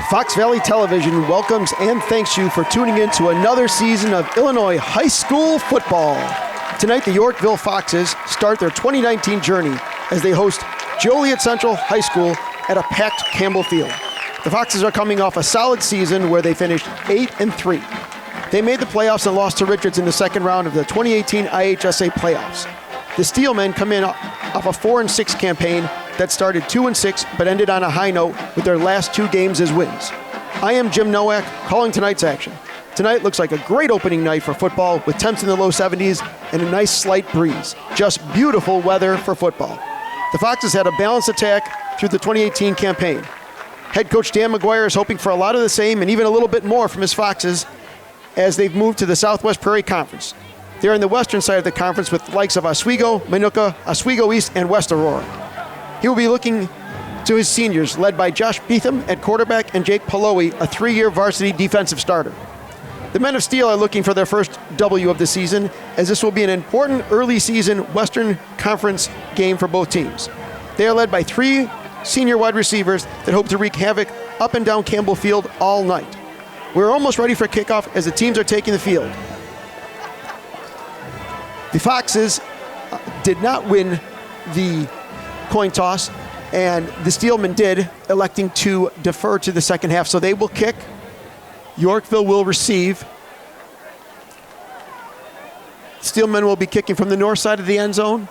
Fox Valley Television welcomes and thanks you for tuning in to another season of Illinois high school football. Tonight, the Yorkville Foxes start their 2019 journey as they host Joliet Central High School at a packed Campbell Field. The Foxes are coming off a solid season where they finished 8-3. They made the playoffs and lost to Richards in the second round of the 2018 IHSA playoffs. The Steelmen come in off a 4-6 campaign that started 2-6 but ended on a high note with their last two games as wins. I am Jim Nowak calling tonight's action. Tonight looks like a great opening night for football with temps in the low 70s and a nice slight breeze. Just beautiful weather for football. The Foxes had a balanced attack through the 2018 campaign. Head coach Dan McGuire is hoping for a lot of the same and even a little bit more from his Foxes as they've moved to the Southwest Prairie Conference. They're in the western side of the conference with the likes of Oswego, Minooka, Oswego East, and West Aurora. He will be looking to his seniors, led by Josh Beetham at quarterback and Jake Palowi, a 3-year varsity defensive starter. The Men of Steel are looking for their first W of the season, as this will be an important early season Western Conference game for both teams. They are led by 3 senior wide receivers that hope to wreak havoc up and down Campbell Field all night. We're almost ready for kickoff as the teams are taking the field. The Foxes did not win the coin toss, and the Steelmen did, electing to defer to the second half. So they will kick. Yorkville will receive. Steelmen will be kicking from the north side of the end zone,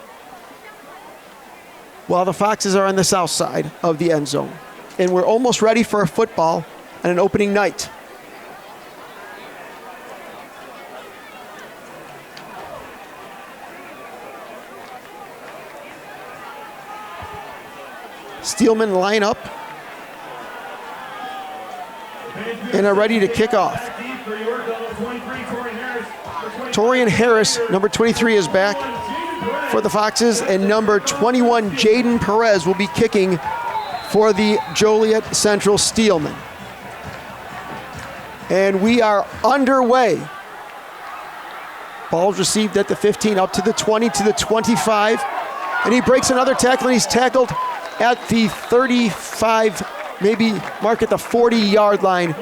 while the Foxes are on the south side of the end zone. And we're almost ready for a football on an opening night. Steelmen line up and are ready to kick off. Torian Harris, number 23, is back for the Foxes, and number 21, Jaden Perez, will be kicking for the Joliet Central Steelmen. And we are underway. Ball's received at the 15, up to the 20, to the 25, and he breaks another tackle, and he's tackled at the 35, maybe mark at the 40-yard line.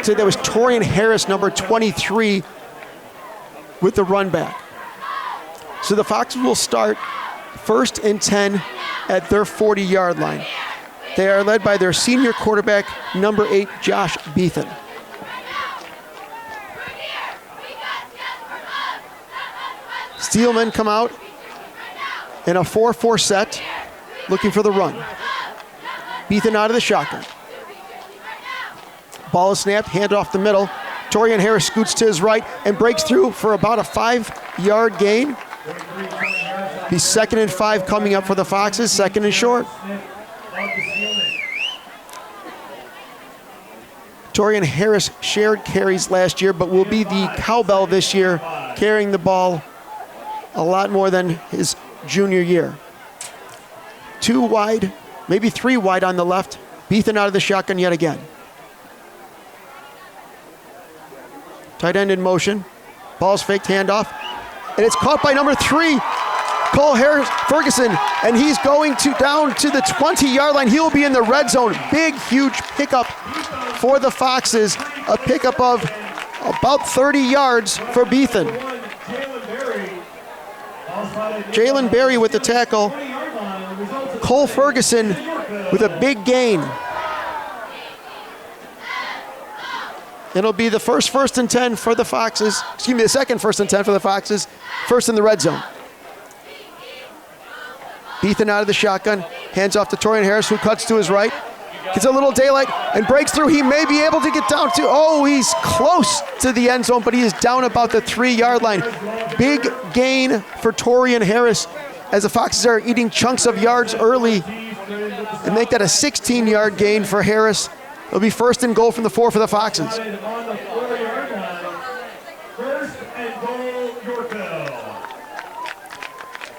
So that was Torian Harris, number 23, with the run back. So the Foxes will start 1st and 10 at their 40-yard line. They are led by their senior quarterback, number 8, Josh Beetham. Steelmen come out in a 4-4 set, looking for the run. Beetham out of the shotgun. Ball is snapped, hand off the middle. Torian Harris scoots to his right and breaks through for about a 5-yard gain. Be 2nd and 5 coming up for the Foxes, 2nd and short. Torian Harris shared carries last year, but will be the cowbell this year, carrying the ball a lot more than his junior year. 2 wide, maybe 3 wide on the left. Beetham out of the shotgun yet again. Tight end in motion. Ball's faked, handoff. And it's caught by number 3, Cole Ferguson. And he's going down to the 20-yard line. He will be in the red zone. Big, huge pickup for the Foxes. A pickup of about 30 yards for Beetham. Jalen Berry with the tackle. Cole Ferguson with a big gain. It'll be the first and 10 for the Foxes. Excuse me, the second 1st and 10 for the Foxes. First in the red zone. Beetham out of the shotgun. Hands off to Torian Harris, who cuts to his right. Gets a little daylight and breaks through. He may be able to get down to, he's close to the end zone, but he is down about the 3-yard line. Big gain for Torian Harris as the Foxes are eating chunks of yards early and make that a 16-yard gain for Harris. It'll be 1st and goal from the 4 for the Foxes.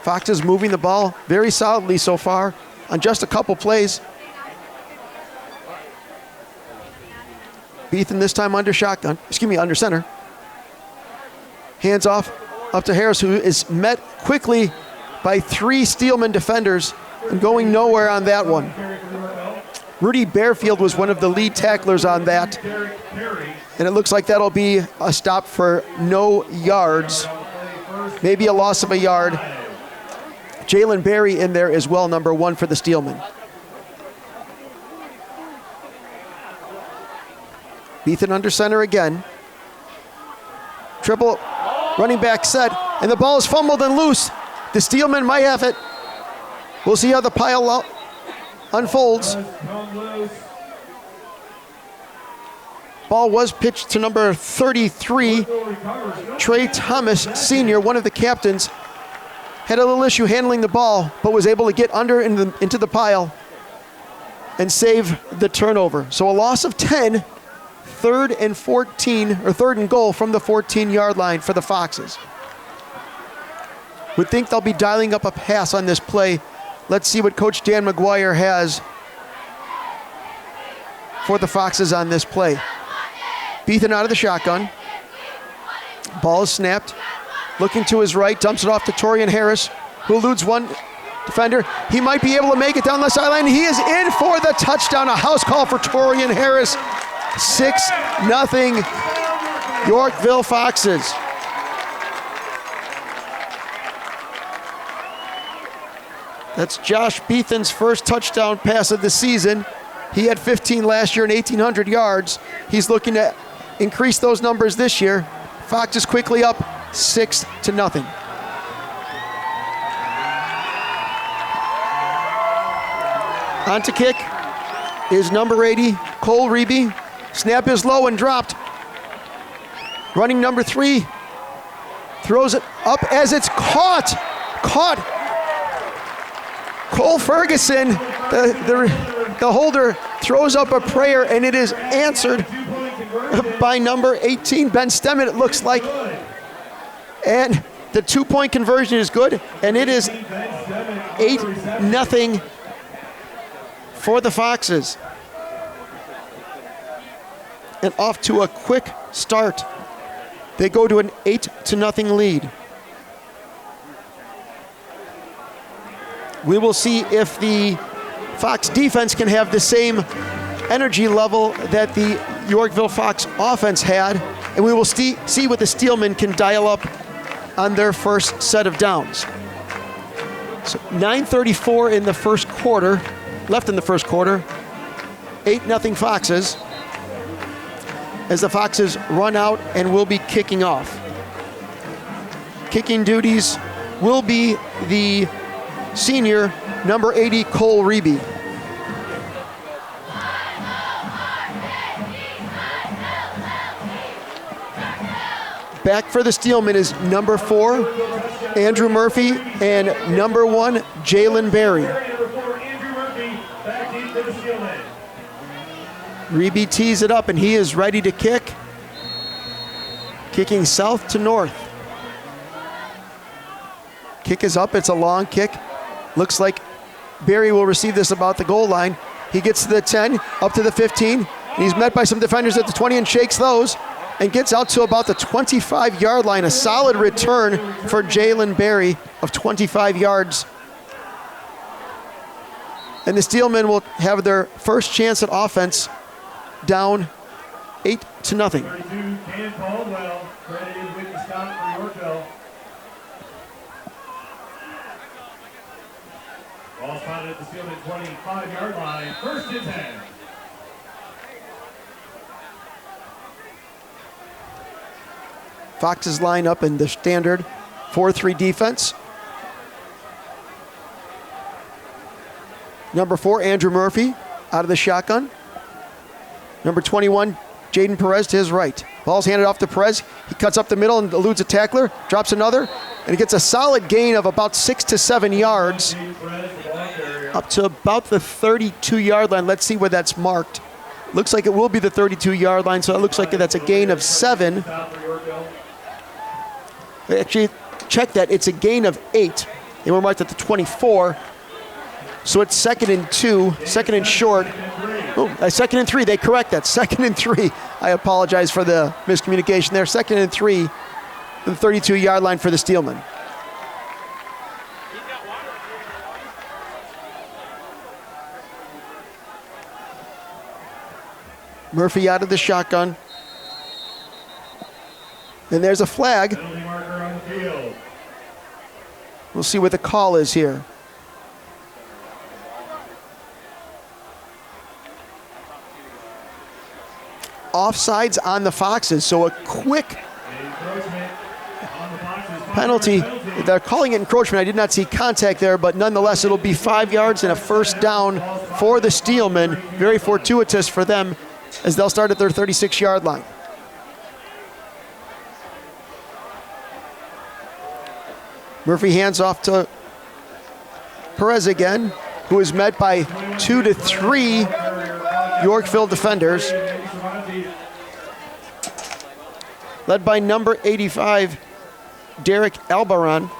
Foxes moving the ball very solidly so far on just a couple plays. Beetham this time under center. Hands off up to Harris, who is met quickly by 3 Steelman defenders and going nowhere on that one. Rudy Bearfield was one of the lead tacklers on that. And it looks like that'll be a stop for no yards. Maybe a loss of a yard. Jalen Berry in there as well, number 1 for the Steelmen. Beathen under center again. Triple running back set, and the ball is fumbled and loose. The Steelmen might have it. We'll see how the pile unfolds. Ball was pitched to number 33, Trey Thomas Sr., one of the captains. Had a little issue handling the ball, but was able to get under into the pile and save the turnover. So a loss of 10, 3rd and 14, or 3rd and goal from the 14-yard line for the Foxes. Would think they'll be dialing up a pass on this play. Let's see what Coach Dan McGuire has for the Foxes on this play. Beathen out of the shotgun. Ball is snapped. Looking to his right, dumps it off to Torian Harris, who eludes one defender. He might be able to make it down the sideline. He is in for the touchdown. A house call for Torian Harris. 6-0 Yorkville Foxes. That's Josh Beathen's first touchdown pass of the season. He had 15 last year and 1,800 yards. He's looking to increase those numbers this year. Foxes quickly up 6-0. On to kick is number 80, Cole Reby. Snap is low and dropped. Running number 3. Throws it up as it's caught. Cole Ferguson, the holder, throws up a prayer, and it is answered by number 18, Ben Stemmen, it looks like. And the 2-point conversion is good, and it is 8-0 for the Foxes. And off to a quick start. They go to an 8-0 lead. We will see if the Fox defense can have the same energy level that the Yorkville Fox offense had, and we will see what the Steelmen can dial up on their first set of downs. So 9:34 in the first quarter, left in the first quarter, 8-0 Foxes, as the Foxes run out and will be kicking off. Kicking duties will be the senior, number 80, Cole Reby. Back for the Steelmen is number 4, Andrew Murphy, and number 1, Jalen Berry. Reby tees it up, and he is ready to kick. Kicking south to north. Kick is up, it's a long kick. Looks like Berry will receive this about the goal line. He gets to the 10, up to the 15. And he's met by some defenders at the 20 and shakes those and gets out to about the 25-yard line. A solid return for Jalen Berry of 25 yards. And the Steelmen will have their first chance at offense, down 8-0. Dan Caldwell, credited with the stop for Yorkville. Ball spotted at the Steelman 25-yard line, 1st and 10. Foxes line up in the standard 4-3 defense. Number 4, Andrew Murphy, out of the shotgun. Number 21, Jaden Perez to his right. Ball's handed off to Perez. He cuts up the middle and eludes a tackler, drops another, and he gets a solid gain of about 6 to 7 yards, up to about the 32-yard line. Let's see where that's marked. Looks like it will be the 32-yard line, so it looks like that's a gain of 7. Actually, check that. It's a gain of 8. They were marked at the 24. So it's 2nd and 2, 2nd and short. Oh, 2nd and 3. They correct that. 2nd and 3. I apologize for the miscommunication there. 2nd and 3, the 32-yard line for the Steelmen. Murphy out of the shotgun. And there's a flag. Penalty marker on the field. We'll see what the call is here. Offsides on the Foxes, so a quick Encroachment on the Foxes. penalty. They're calling it encroachment. I did not see contact there, but nonetheless, it'll be 5 yards and a first down for the Steelmen. Very fortuitous for them as they'll start at their 36-yard line. Murphy hands off to Perez again, who is met by 2 to 3 Yorkville defenders, led by number 85, Derek Albaran.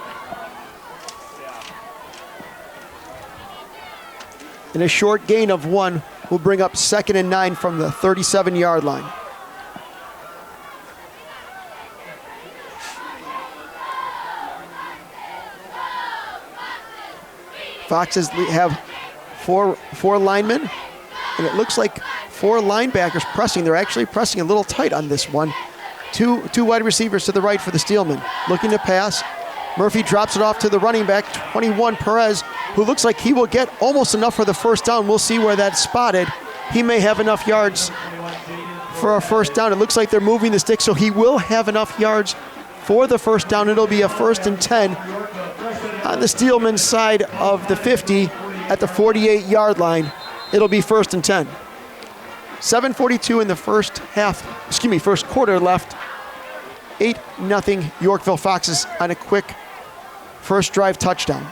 And a short gain of 1 will bring up 2nd and 9 from the 37-yard line. Foxes have four linemen, and it looks like 4 linebackers pressing. They're actually pressing a little tight on this one. Two wide receivers to the right for the Steelmen. Looking to pass. Murphy drops it off to the running back, 21, Perez, who looks like he will get almost enough for the first down. We'll see where that's spotted. He may have enough yards for a first down. It looks like they're moving the stick, so he will have enough yards for the first down. It'll be a 1st and 10 on the Steelman side of the 50 at the 48-yard line. It'll be 1st and 10. 7:42 in the first quarter left. 8-0 Yorkville Foxes on a quick first drive touchdown,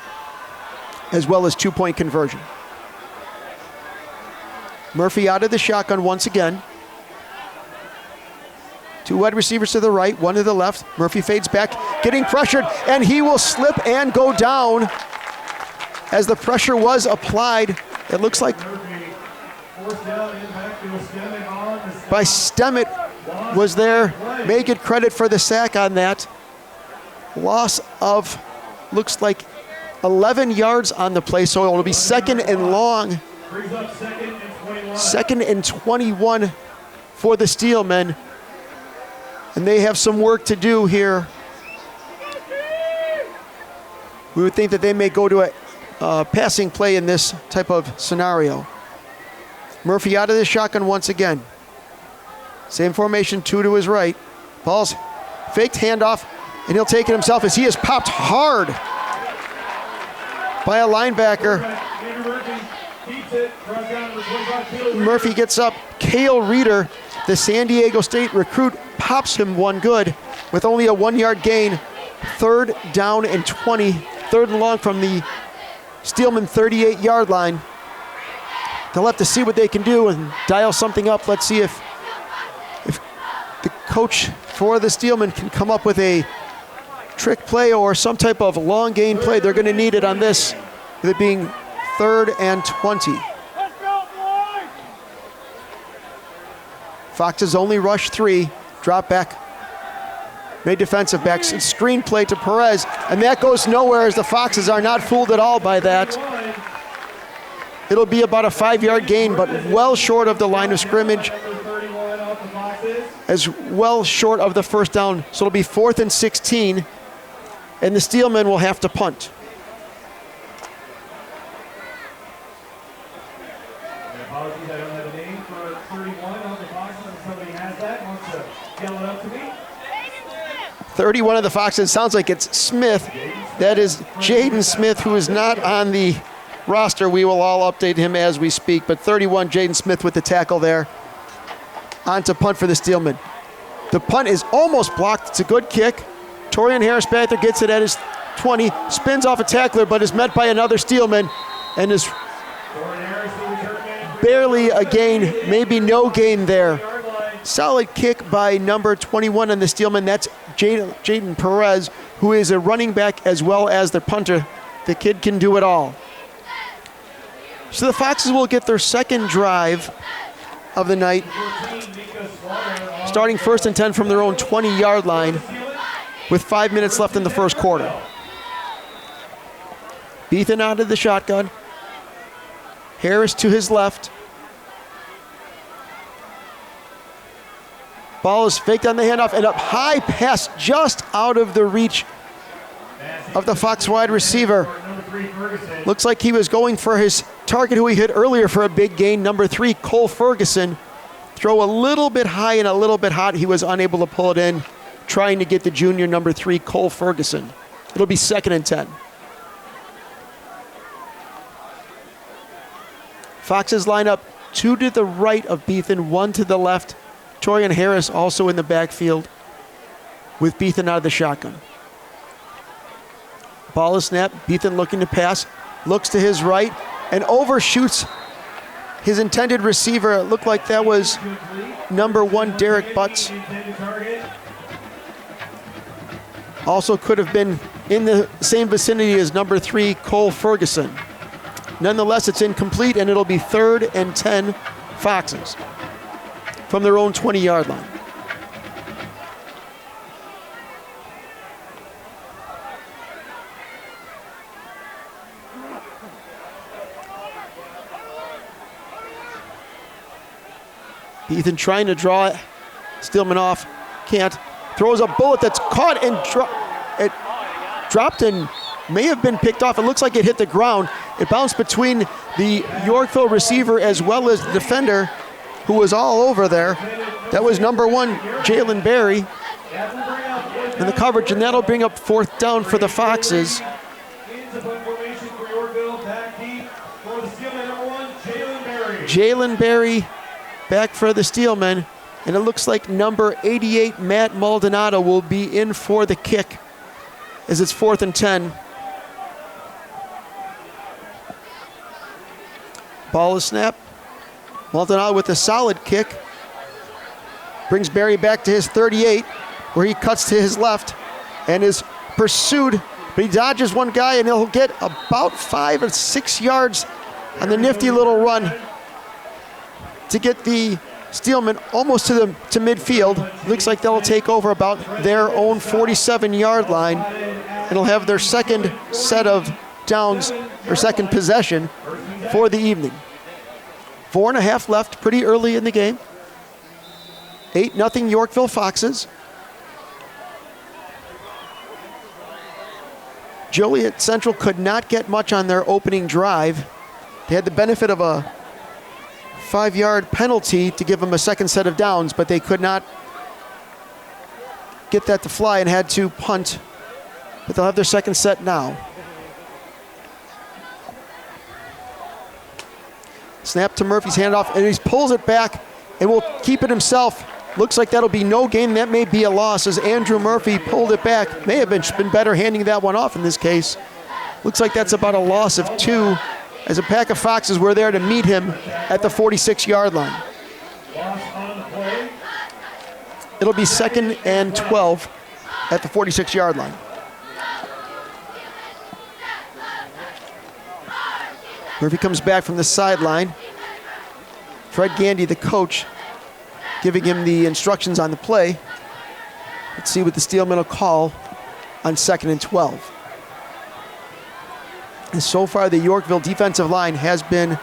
as well as 2-point conversion. Murphy out of the shotgun once again. 2 wide receivers to the right, 1 to the left. Murphy fades back, getting pressured, and he will slip and go down as the pressure was applied. It looks like by Stemmet was there. May get credit for the sack on that. Loss of, looks like 11 yards on the play, so it'll be 2nd and long. 2nd and 21 for the Steelmen. And they have some work to do here. We would think that they may go to a passing play in this type of scenario. Murphy out of the shotgun once again. Same formation, 2 to his right. Ball's faked handoff, and he'll take it himself as he is popped hard by a linebacker. Murphy gets up. Cale Reeder, the San Diego State recruit, pops him one good with only a 1-yard gain. 3rd down and 20. 3rd and long from the Steelman 38-yard line. They'll have to see what they can do and dial something up. Let's see if the coach for the Steelman can come up with a trick play or some type of long gain play. They're going to need it on this, with it being 3rd and 20. Foxes only rush 3, drop back, made defensive backs, and screen play to Perez, and that goes nowhere as the Foxes are not fooled at all by that. It'll be about a 5-yard gain, but well short of the line of scrimmage, as well short of the first down. So it'll be 4th and 16, and the Steelmen will have to punt. Apologies, I don't have a name for 31 on the Foxes. If somebody has that, wants to yell it up to me. 31 of the Foxes, sounds like it's Smith. That is Jaden Smith, who is not on the roster. We will all update him as we speak. But 31, Jaden Smith with the tackle there. On to punt for the Steelmen. The punt is almost blocked. It's a good kick. Torian Harris Panther gets it at his 20, spins off a tackler, but is met by another Steelman, and is barely a gain, maybe no gain there. Solid kick by number 21 on the Steelman. That's Jaden Perez, who is a running back as well as the punter. The kid can do it all. So the Foxes will get their 2nd drive of the night, starting 1st and 10 from their own 20-yard line with 5 minutes left in the first quarter. Beathen out of the shotgun. Harris to his left. Ball is faked on the handoff and up high pass just out of the reach of the Fox wide receiver. Looks like he was going for his target who he hit earlier for a big gain, number 3, Cole Ferguson. Throw a little bit high and a little bit hot. He was unable to pull it in, trying to get the junior number 3, Cole Ferguson. It'll be 2nd and 10. Foxes line up 2 to the right of Beethan, 1 to the left. Torian Harris also in the backfield with Beethan out of the shotgun. Ball is snapped. Beethan looking to pass. Looks to his right and overshoots his intended receiver. It looked like that was number 1, Derek Butts. Also could have been in the same vicinity as number 3, Cole Ferguson. Nonetheless, it's incomplete, and it'll be 3rd and 10 Foxes from their own 20-yard line. Ethan trying to draw it. Stillman off. Can't. Throws a bullet that's caught and it dropped and may have been picked off. It looks like it hit the ground. It bounced between the Yorkville receiver as well as the defender who was all over there. That was number 1, Jalen Berry, in the coverage, and that'll bring up 4th down for the Foxes. Jalen Berry back for the Steelmen, and it looks like number 88, Matt Maldonado, will be in for the kick as it's 4th and 10. Ball is snapped. Maldonado with a solid kick. Brings Berry back to his 38, where he cuts to his left and is pursued, but he dodges one guy and he'll get about 5 or 6 yards on the nifty little run to get the Steelmen almost to midfield. Looks like they'll take over about their own 47-yard line, and they'll have their second set of downs, or second possession for the evening. 4.5 left, pretty early in the game. 8-0 Yorkville Foxes. Joliet Central could not get much on their opening drive. They had the benefit of a 5-yard penalty to give them a second set of downs, but they could not get that to fly and had to punt. But they'll have their second set now. Snap to Murphy's handoff, and he pulls it back and will keep it himself. Looks like that'll be no gain. That may be a loss as Andrew Murphy pulled it back. May have been better handing that one off in this case. Looks like that's about a loss of 2 as a pack of Foxes were there to meet him at the 46-yard line. It'll be 2nd and 12 at the 46-yard line. Murphy comes back from the sideline. Fred Gandy, the coach, giving him the instructions on the play. Let's see what the Steelmen will call on 2nd and 12. And so far, the Yorkville defensive line has been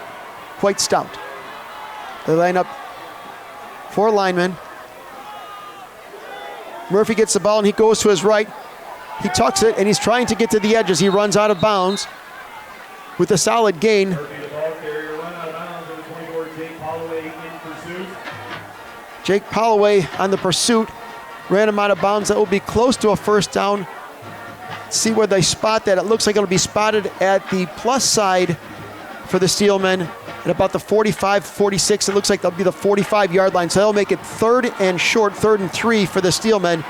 quite stout. They line up 4 linemen. Murphy gets the ball and he goes to his right. He tucks it and he's trying to get to the edges. He runs out of bounds with a solid gain. Jake Holloway on the pursuit. Ran him out of bounds. That will be close to a first down. See where they spot that. It looks like it'll be spotted at the plus side for the Steelmen at about the 45, 46. It looks like they'll be the 45-yard line. So they'll make it 3rd and short, 3rd and 3 for the Steelmen.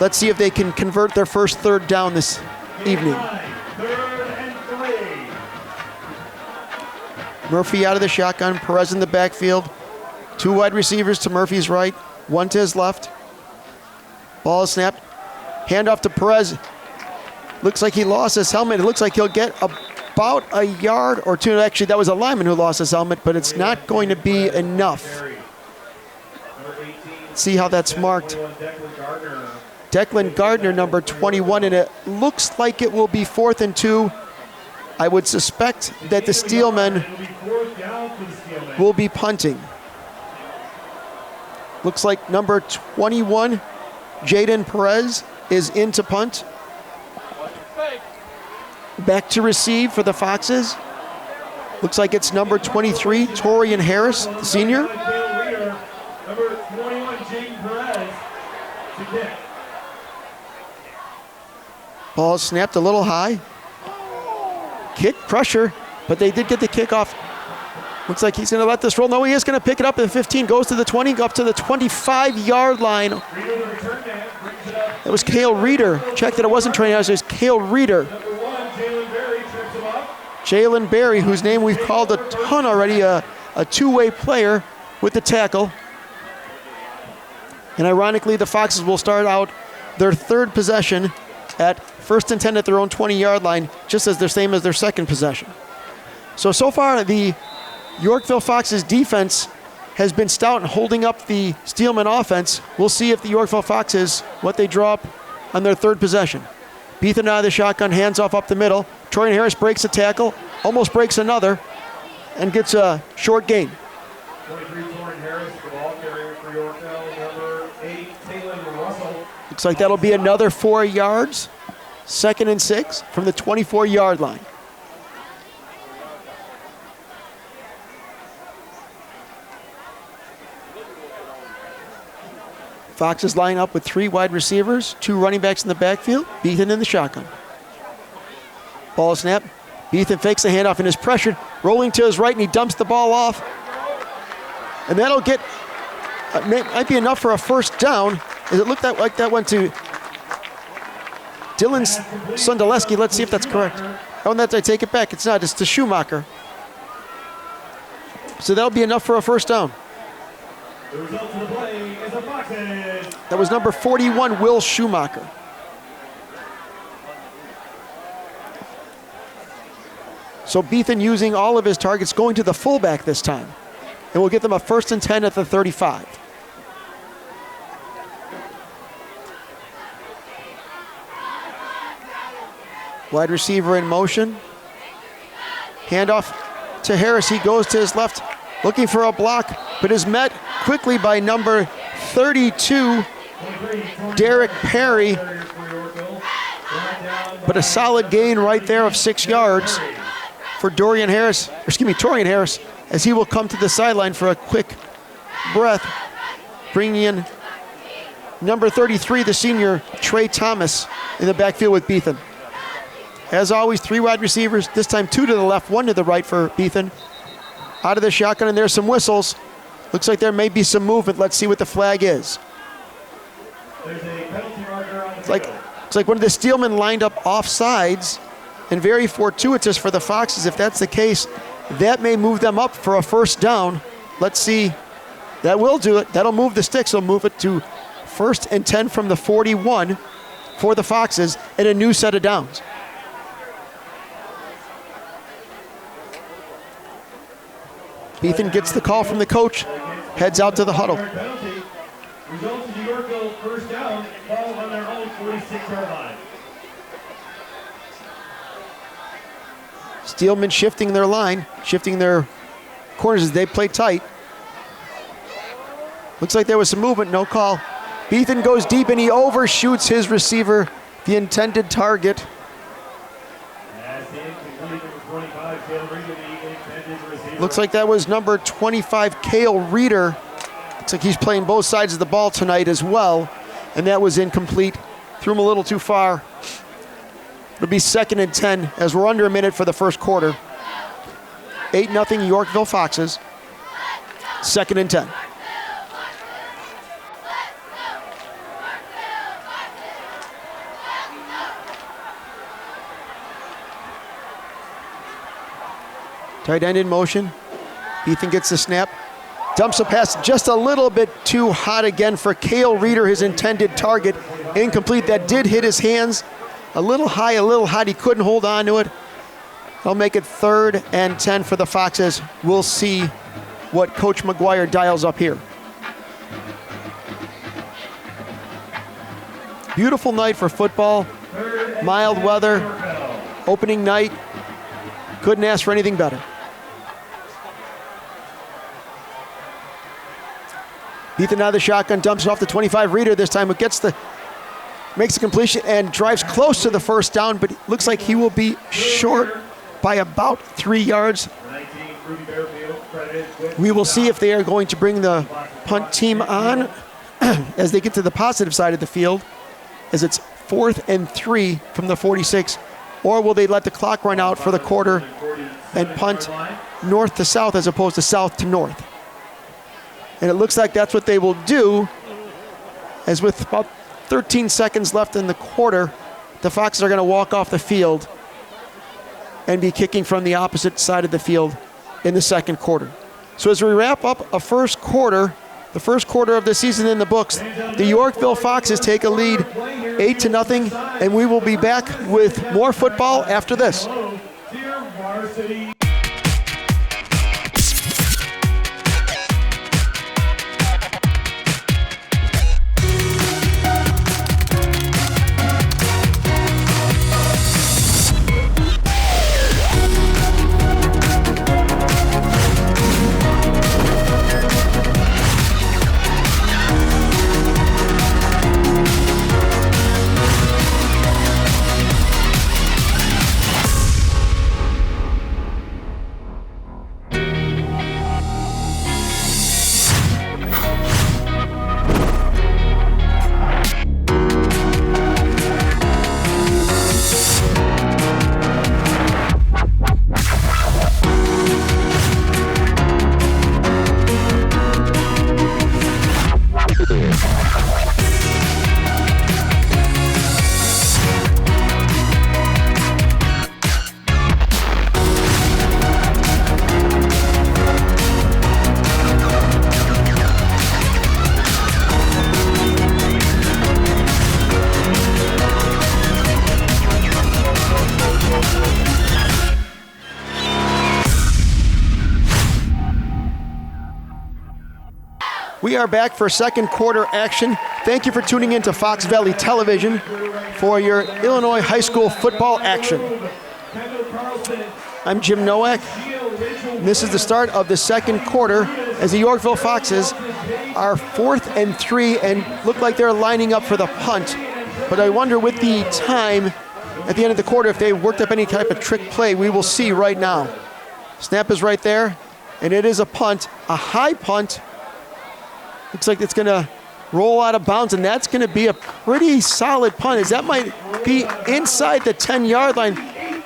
Let's see if they can convert their first 3rd down this evening. Murphy out of the shotgun. Perez in the backfield. 2 wide receivers to Murphy's right, 1 to his left. Ball is snapped. Handoff to Perez. Looks like he lost his helmet. It looks like he'll get about a yard or 2. Actually, that was a lineman who lost his helmet, but it's not going to be enough. See how that's marked. Declan Gardner, number 21, and it looks like it will be 4th and 2. I would suspect that the Steelmen will be punting. Looks like number 21, Jaden Perez, is in to punt. Back to receive for the Foxes. Looks like it's number 23, Torian Harris, the senior. Number 21, Jaden Perez, to kick. Ball snapped a little high. Kick, pressure, but they did get the kickoff. Looks like he's going to let this roll. No, he is going to pick it up at the 15, goes to the 20, up to the 25-yard line. That was Cale Reeder. Check that it wasn't Trey Harris, it was Cale Reeder. Number 1, Jalen Berry, trips him up. Jalen Berry, whose name we've called a ton already, a two-way player with the tackle. And ironically, the Foxes will start out their third possession at 1st and 10 at their own 20-yard line, just as the same as their second possession. So far, the Yorkville Foxes defense has been stout in holding up the Steelman offense. We'll see if the Yorkville Foxes, what they draw up on their third possession. Beathen out of the shotgun, hands off up the middle. Torian Harris breaks a tackle, almost breaks another, and gets a short gain. 23, Torian Harris, the ball carrier for Yorkville. Number 8, Taylor Russell. Looks like that'll be another 4 yards. 2nd and 6 from the 24-yard line. Foxes line up with 3 wide receivers, 2 running backs in the backfield, Beathen in the shotgun. Ball snap. Beathen fakes the handoff and is pressured, rolling to his right, and he dumps the ball off. And that'll get, might be enough for a first down, as it looked like that went to Dylan Sundileski. Let's see if that's correct. Oh, and I take it back. It's not. It's to Schumacher. So that'll be enough for a first down. The result of the play is the Foxes. That was number 41, Will Schumacher. So Beathen using all of his targets, going to the fullback this time. And we'll get them a 1st and 10 at the 35. Wide receiver in motion. Handoff to Harris. He goes to his left, looking for a block, but is met quickly by number 32, Derek Perry. But a solid gain right there of 6 yards for Torian Harris, as he will come to the sideline for a quick breath, bringing in number 33, the senior, Trey Thomas, in the backfield with Beathen. As always, 3 wide receivers, this time 2 to the left, 1 to the right for Beathen. Out of the shotgun, and there's some whistles. Looks like there may be some movement. Let's see what the flag is. There's a penalty marker on the It's like one of the Steelmen lined up off sides, and very fortuitous for the Foxes. If that's the case, that may move them up for a first down. Let's see. That will do it. That'll move the sticks. It'll move it to 1st and 10 from the 41 for the Foxes and a new set of downs. Beathen gets the call from the coach, heads out to the huddle. penalty. Results in Yorkville first down, ball on their own 46-yard line. Steelman shifting their line, shifting their corners as they play tight. Looks like there was some movement, no call. Beathen goes deep and he overshoots his receiver, the intended target. That's the incomplete number 25, Cale Reeder, the intended receiver. Looks like that was number 25, Cale Reeder. Looks like he's playing both sides of the ball tonight as well. And that was incomplete. Threw him a little too far. It'll be 2nd and 10 as we're under a minute for the first quarter. 8-0 Yorkville Foxes. 2nd and 10. Tight end in motion. Beathen gets the snap. Dumps a pass just a little bit too hot again for Cale Reeder, his intended target. Incomplete. That did hit his hands. A little high, a little hot. He couldn't hold on to it. They'll make it 3rd and 10 for the Foxes. We'll see what Coach McGuire dials up here. Beautiful night for football. Mild weather. Opening night. Couldn't ask for anything better. Ethan out of the shotgun, dumps it off the 25 Reader this time. It makes a completion and drives close to the first down, but it looks like he will be short by about 3 yards. We will see if they are going to bring the punt team on as they get to the positive side of the field, as it's 4th and 3 from the 46, or will they let the clock run out for the quarter and punt north to south as opposed to south to north. And it looks like that's what they will do, as with about 13 seconds left in the quarter, the Foxes are going to walk off the field and be kicking from the opposite side of the field in the second quarter. So as we wrap up the first quarter of the season in the books, the Yorkville Foxes take a lead 8-0, and we will be back with more football after this. We are back for second quarter action. Thank you for tuning in to Fox Valley Television for your Illinois high school football action. I'm Jim Nowak, and this is the start of the second quarter as the Yorkville Foxes are 4th and 3 and look like they're lining up for the punt. But I wonder with the time at the end of the quarter if they worked up any type of trick play. We will see right now. Snap is right there, and it is a punt, a high punt. Looks like it's going to roll out of bounds, and that's going to be a pretty solid punt, as that might be inside the 10-yard line.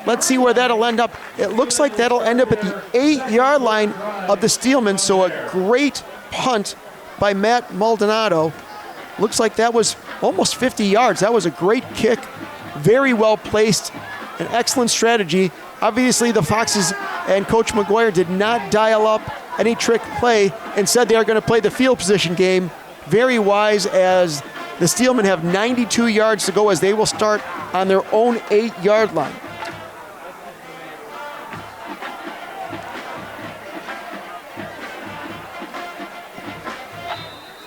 Let's see where that'll end up. It looks like that'll end up at the 8-yard line of the Steelmen, so a great punt by Matt Maldonado. Looks like that was almost 50 yards. That was a great kick, very well placed, an excellent strategy. Obviously, the Foxes and Coach McGuire did not dial up any trick play and said they are going to play the field position game. Very wise, as the Steelmen have 92 yards to go as they will start on their own 8-yard line.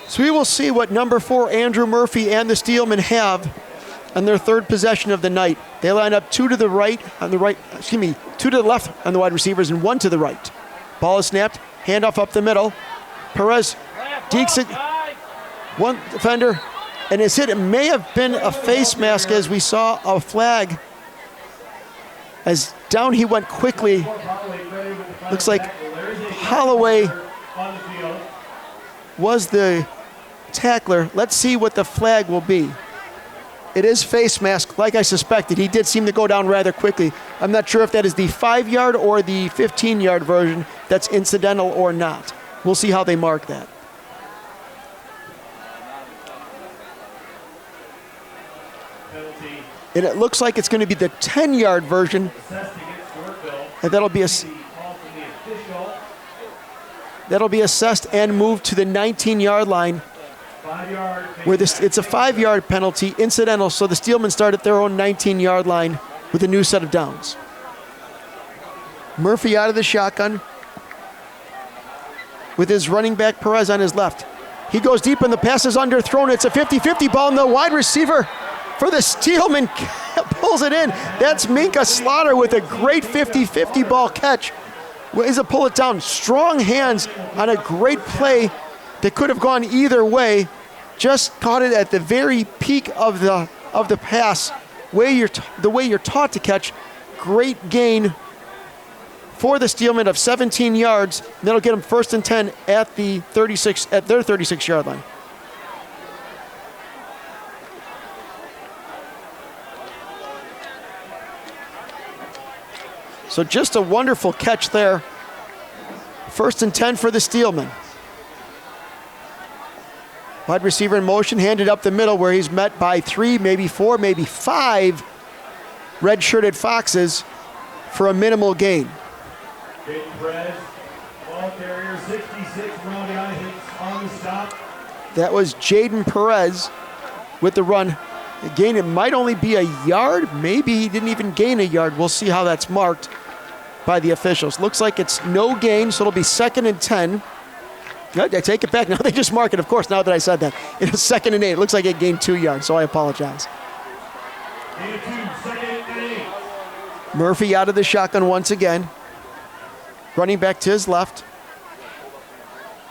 So we will see what number 4 Andrew Murphy and the Steelmen have on their third possession of the night. They line up 2 to the left on the wide receivers and 1 to the right. Ball is snapped, handoff up the middle. Perez dekes it, one defender, and his hit. It may have been a face mask, as we saw a flag as down he went quickly. Looks like Holloway was the tackler. Let's see what the flag will be. It is face mask, like I suspected. He did seem to go down rather quickly. I'm not sure if that is the 5-yard or the 15-yard version that's incidental or not. We'll see how they mark that. And it looks like it's going to be the 10-yard version. And that'll be assessed and moved to the 19-yard line, where it's a 5-yard penalty, incidental, so the Steelmen start at their own 19-yard line with a new set of downs. Murphy out of the shotgun with his running back Perez on his left. He goes deep and the pass is underthrown. It's a 50-50 ball, and the wide receiver for the Steelmen pulls it in. That's Minka Slaughter with a great 50-50 ball catch. Ways to pull it down. Strong hands on a great play that could have gone either way. Just caught it at the very peak of the pass, the way you're taught to catch. Great gain for the Steelmen of 17 yards. That'll get them 1st and 10 at their 36-yard line. So just a wonderful catch there. 1st and 10 for the Steelmen. Wide receiver in motion, handed up the middle where he's met by 3, maybe 4, maybe 5 red-shirted Foxes for a minimal gain. Jaden Perez, ball carrier, 66, rounding on hits on the stop. That was Jaden Perez with the run. Again, it might only be a yard. Maybe he didn't even gain a yard. We'll see how that's marked by the officials. Looks like it's no gain, so it'll be 2nd and 10. Good, I take it back. Now they just mark it, of course, now that I said that. It was 2nd and 8. It looks like it gained 2 yards, so I apologize. Gain of 2, 2nd and 8. Murphy out of the shotgun once again. Running back to his left.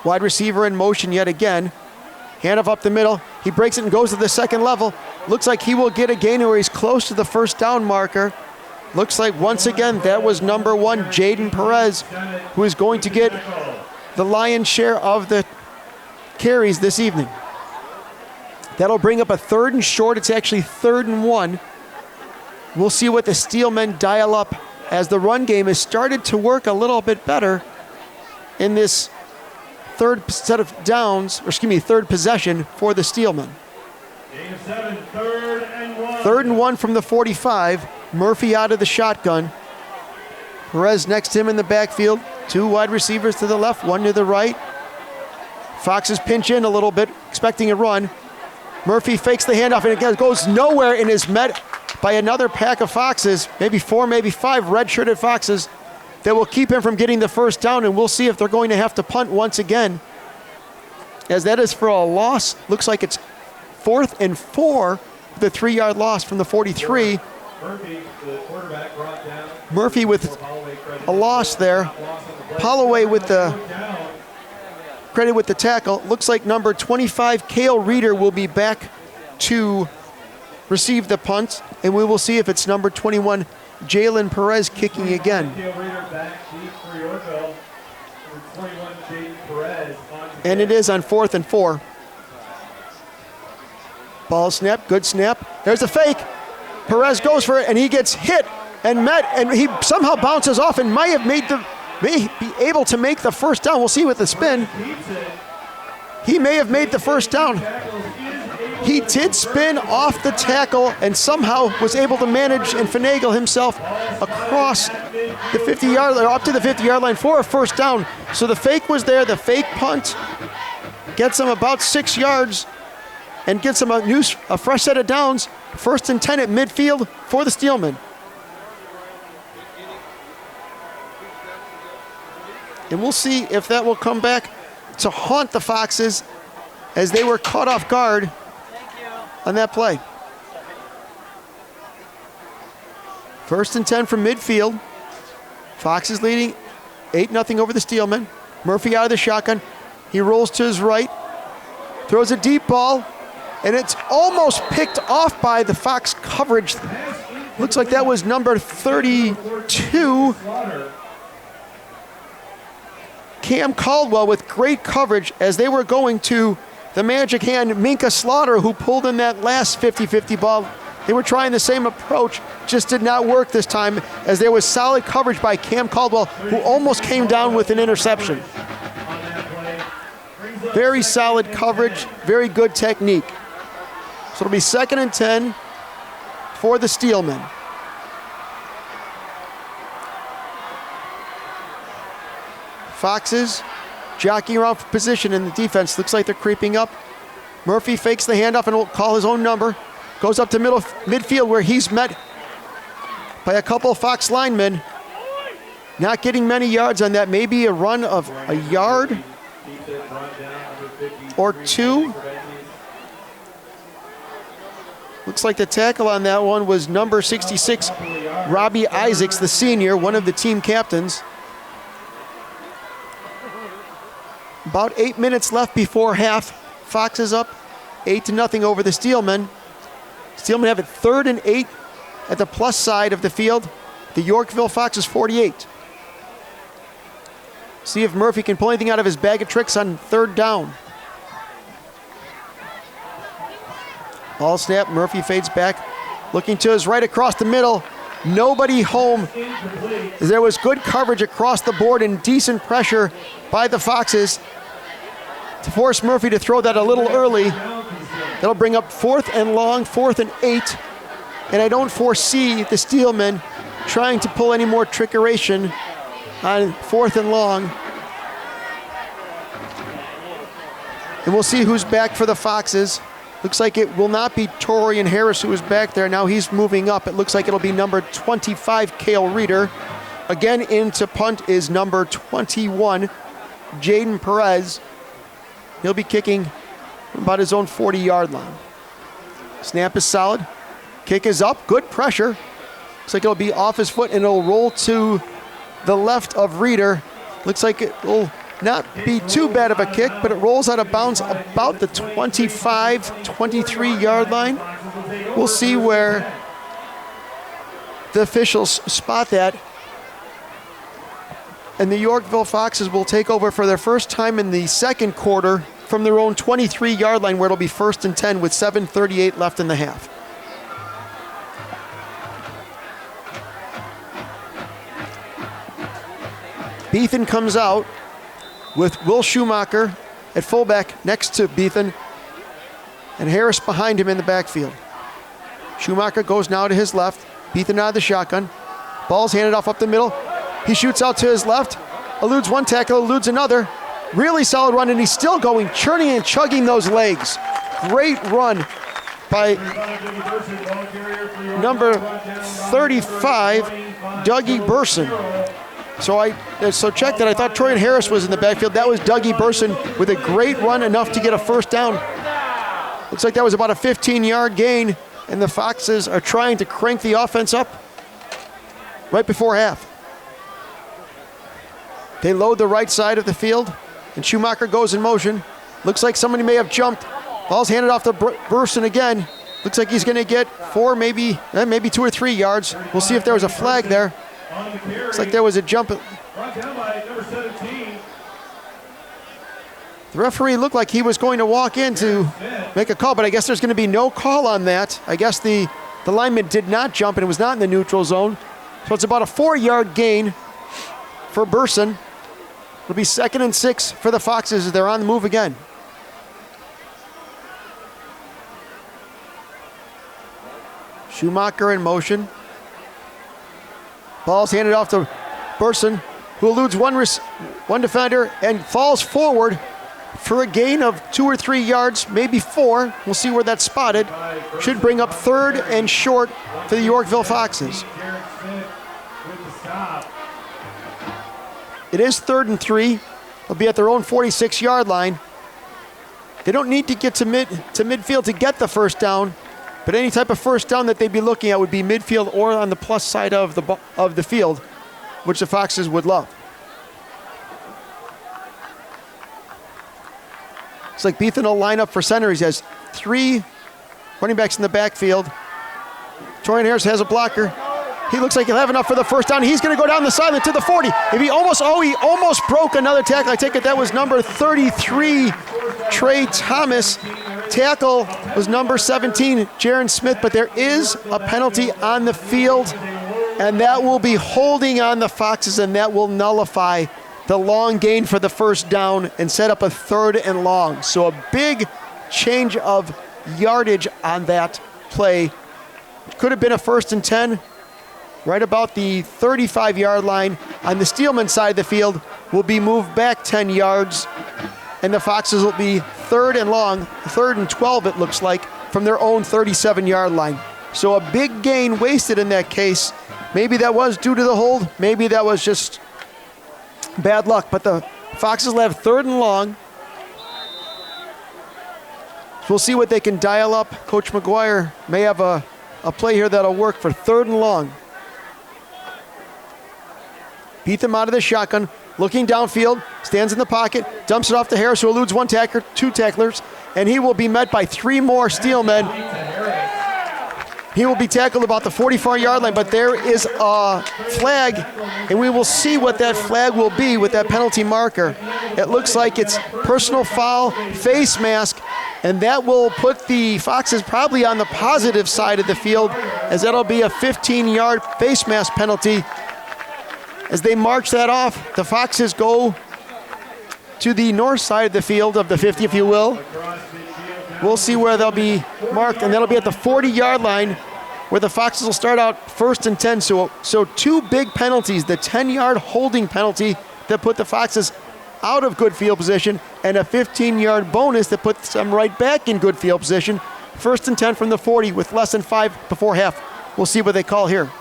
Wide receiver in motion yet again. Handoff up the middle. He breaks it and goes to the second level. Looks like he will get a gain where he's close to the 1st down marker. Looks like once again that was number 1, Jaden Perez, who is going to get the lion's share of the carries this evening. That'll bring up a 3rd and short. It's actually 3rd and 1. We'll see what the Steelmen dial up as the run game has started to work a little bit better in this third set of downs, or excuse me, 3rd possession for the Steelmen. Gain of 7, 3rd and 1. 3rd and 1 from the 45. Murphy out of the shotgun. Perez next to him in the backfield. 2 wide receivers to the left, 1 to the right. Foxes pinch in a little bit, expecting a run. Murphy fakes the handoff and it goes nowhere and is met by another pack of Foxes, maybe 4, maybe 5 red-shirted Foxes that will keep him from getting the 1st down, and we'll see if they're going to have to punt once again, as that is for a loss. Looks like it's 4th and 4, the 3-yard loss from the 43. Murphy, the quarterback, brought down. Murphy with a loss there. Holloway with the credit with the tackle. Looks like number 25, Cale Reeder, will be back to receive the punt, and we will see if it's number 21, Jalen Perez, kicking again. Cale Reeder back deep for Yorkville. Number 21, Jaden Perez. And it is on 4th and 4. Ball snap, good snap. There's a fake. Perez goes for it, and he gets hit and met, and he somehow bounces off and may be able to make the 1st down. We'll see with the spin. He may have made the 1st down. He did spin off the tackle and somehow was able to manage and finagle himself across the 50-yard line, up to the 50-yard line for a 1st down. So the fake was there. The fake punt gets him about 6 yards and gets him a fresh set of downs. 1st and 10 at midfield for the Steelmen. And we'll see if that will come back to haunt the Foxes as they were caught off guard on that play. 1st and 10 from midfield. Foxes leading 8-0 over the Steelmen. Murphy out of the shotgun. He rolls to his right, throws a deep ball, and it's almost picked off by the Fox coverage. Looks like that was number 32. Cam Caldwell with great coverage as they were going to the magic hand, Minka Slaughter, who pulled in that last 50-50 ball. They were trying the same approach, just did not work this time, as there was solid coverage by Cam Caldwell, who almost came down with an interception. Very solid coverage, very good technique. So it'll be 2nd and 10 for the Steelmen. Foxes jockeying around for position in the defense. Looks like they're creeping up. Murphy fakes the handoff and will call his own number. Goes up to midfield where he's met by a couple of Fox linemen. Not getting many yards on that. Maybe a run of a yard or 2. Looks like the tackle on that one was number 66, Robbie Isaacs, the senior, one of the team captains. About 8 minutes left before half. Foxes up 8-0 over the Steelmen. Steelmen have it 3rd and 8 at the plus side of the field. The Yorkville Foxes 48. See if Murphy can pull anything out of his bag of tricks on 3rd down. Ball snap, Murphy fades back. Looking to his right across the middle. Nobody home. There was good coverage across the board and decent pressure by the Foxes to force Murphy to throw that a little early. That'll bring up 4th and long, 4th and 8. And I don't foresee the Steelmen trying to pull any more trickeration on 4th and long. And we'll see who's back for the Foxes. Looks like it will not be Torian Harris who is back there. Now he's moving up. It looks like it'll be number 25, Cale Reeder. Again, in to punt is number 21, Jaden Perez. He'll be kicking from about his own 40-yard line. Snap is solid. Kick is up. Good pressure. Looks like it'll be off his foot and it'll roll to the left of Reeder. Looks like it will not be too bad of a kick, but it rolls out of bounds about the 25, 23-yard line. We'll see where the officials spot that. And the Yorkville Foxes will take over for their first time in the second quarter from their own 23-yard line, where it'll be 1st and 10 with 7:38 left in the half. Beethan comes out with Will Schumacher at fullback next to Beethan, and Harris behind him in the backfield. Schumacher goes now to his left. Beethan out of the shotgun. Ball's handed off up the middle. He shoots out to his left, eludes one tackle, eludes another. Really solid run, and he's still going, churning and chugging those legs. Great run by number 35, Dougie Burson. So check that. I thought Torian Harris was in the backfield. That was Dougie Burson with a great run, enough to get a first down. Looks like that was about a 15-yard gain, and the Foxes are trying to crank the offense up right before half. They load the right side of the field, and Schumacher goes in motion. Looks like somebody may have jumped. Ball's handed off to Burson again. Looks like he's going to get 4, maybe 2 or 3 yards. We'll see if there was a flag there. Looks like there was a jump. The referee looked like he was going to walk in to make a call, but I guess there's going to be no call on that. I guess the lineman did not jump, and it was not in the neutral zone. So it's about a 4-yard gain for Burson. It'll be 2nd and 6 for the Foxes as they're on the move again. Schumacher in motion. Ball's handed off to Burson, who eludes one defender and falls forward for a gain of 2 or 3 yards, maybe 4. We'll see where that's spotted. Should bring up 3rd and short for the Yorkville Foxes. It is 3rd and 3. They'll be at their own 46-yard line. They don't need to get to midfield to get the first down, but any type of first down that they'd be looking at would be midfield or on the plus side of the field, which the Foxes would love. It's like Beethan will line up for center. He has 3 running backs in the backfield. Torian Harris has a blocker. He looks like he'll have enough for the first down. He's going to go down the sideline to the 40. He almost broke another tackle. I take it that was number 33, Trey Thomas. Tackle was number 17, Jaron Smith, but there is a penalty on the field, and that will be holding on the Foxes, and that will nullify the long gain for the first down and set up a 3rd and long. So a big change of yardage on that play. Could have been a 1st and 10. Right about the 35-yard line on the Steelman side of the field will be moved back 10 yards, and the Foxes will be 3rd and long, 3rd and 12 it looks like, from their own 37-yard line. So a big gain wasted in that case. Maybe that was due to the hold, maybe that was just bad luck, but the Foxes will have 3rd and long. So we'll see what they can dial up. Coach McGuire may have a play here that'll work for 3rd and long. Beetham out of the shotgun. looking downfield, stands in the pocket, dumps it off to Harris, who eludes one tackler, two tacklers, and he will be met by three more Steelmen. He will be tackled about the 44-yard line, but there is a flag, and we will see what that flag will be with that penalty marker. It looks like it's personal foul, face mask, and that will put the Foxes probably on the positive side of the field, as that'll be a 15-yard face mask penalty. As they march that off, the Foxes go to the north side of the field, of the 50, if you will. We'll see where they'll be marked, and that'll be at the 40-yard line, where the Foxes will start out 1st and 10. So two big penalties, the 10-yard holding penalty that put the Foxes out of good field position, and a 15-yard bonus that puts them right back in good field position. 1st and 10 from the 40 with less than 5 before half. We'll see what they call here.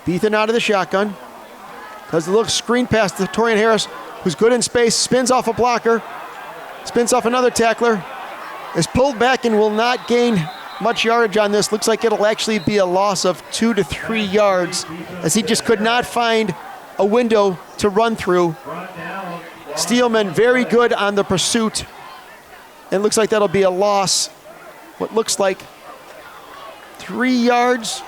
Beathen out of the shotgun. Does a little screen pass to Torian Harris, who's good in space, spins off a blocker, spins off another tackler, is pulled back and will not gain much yardage on this. Looks like it'll actually be a loss of 2 to 3 yards, as he just could not find a window to run through. Steelman very good on the pursuit, and looks like that'll be a loss. What looks like 3 yards.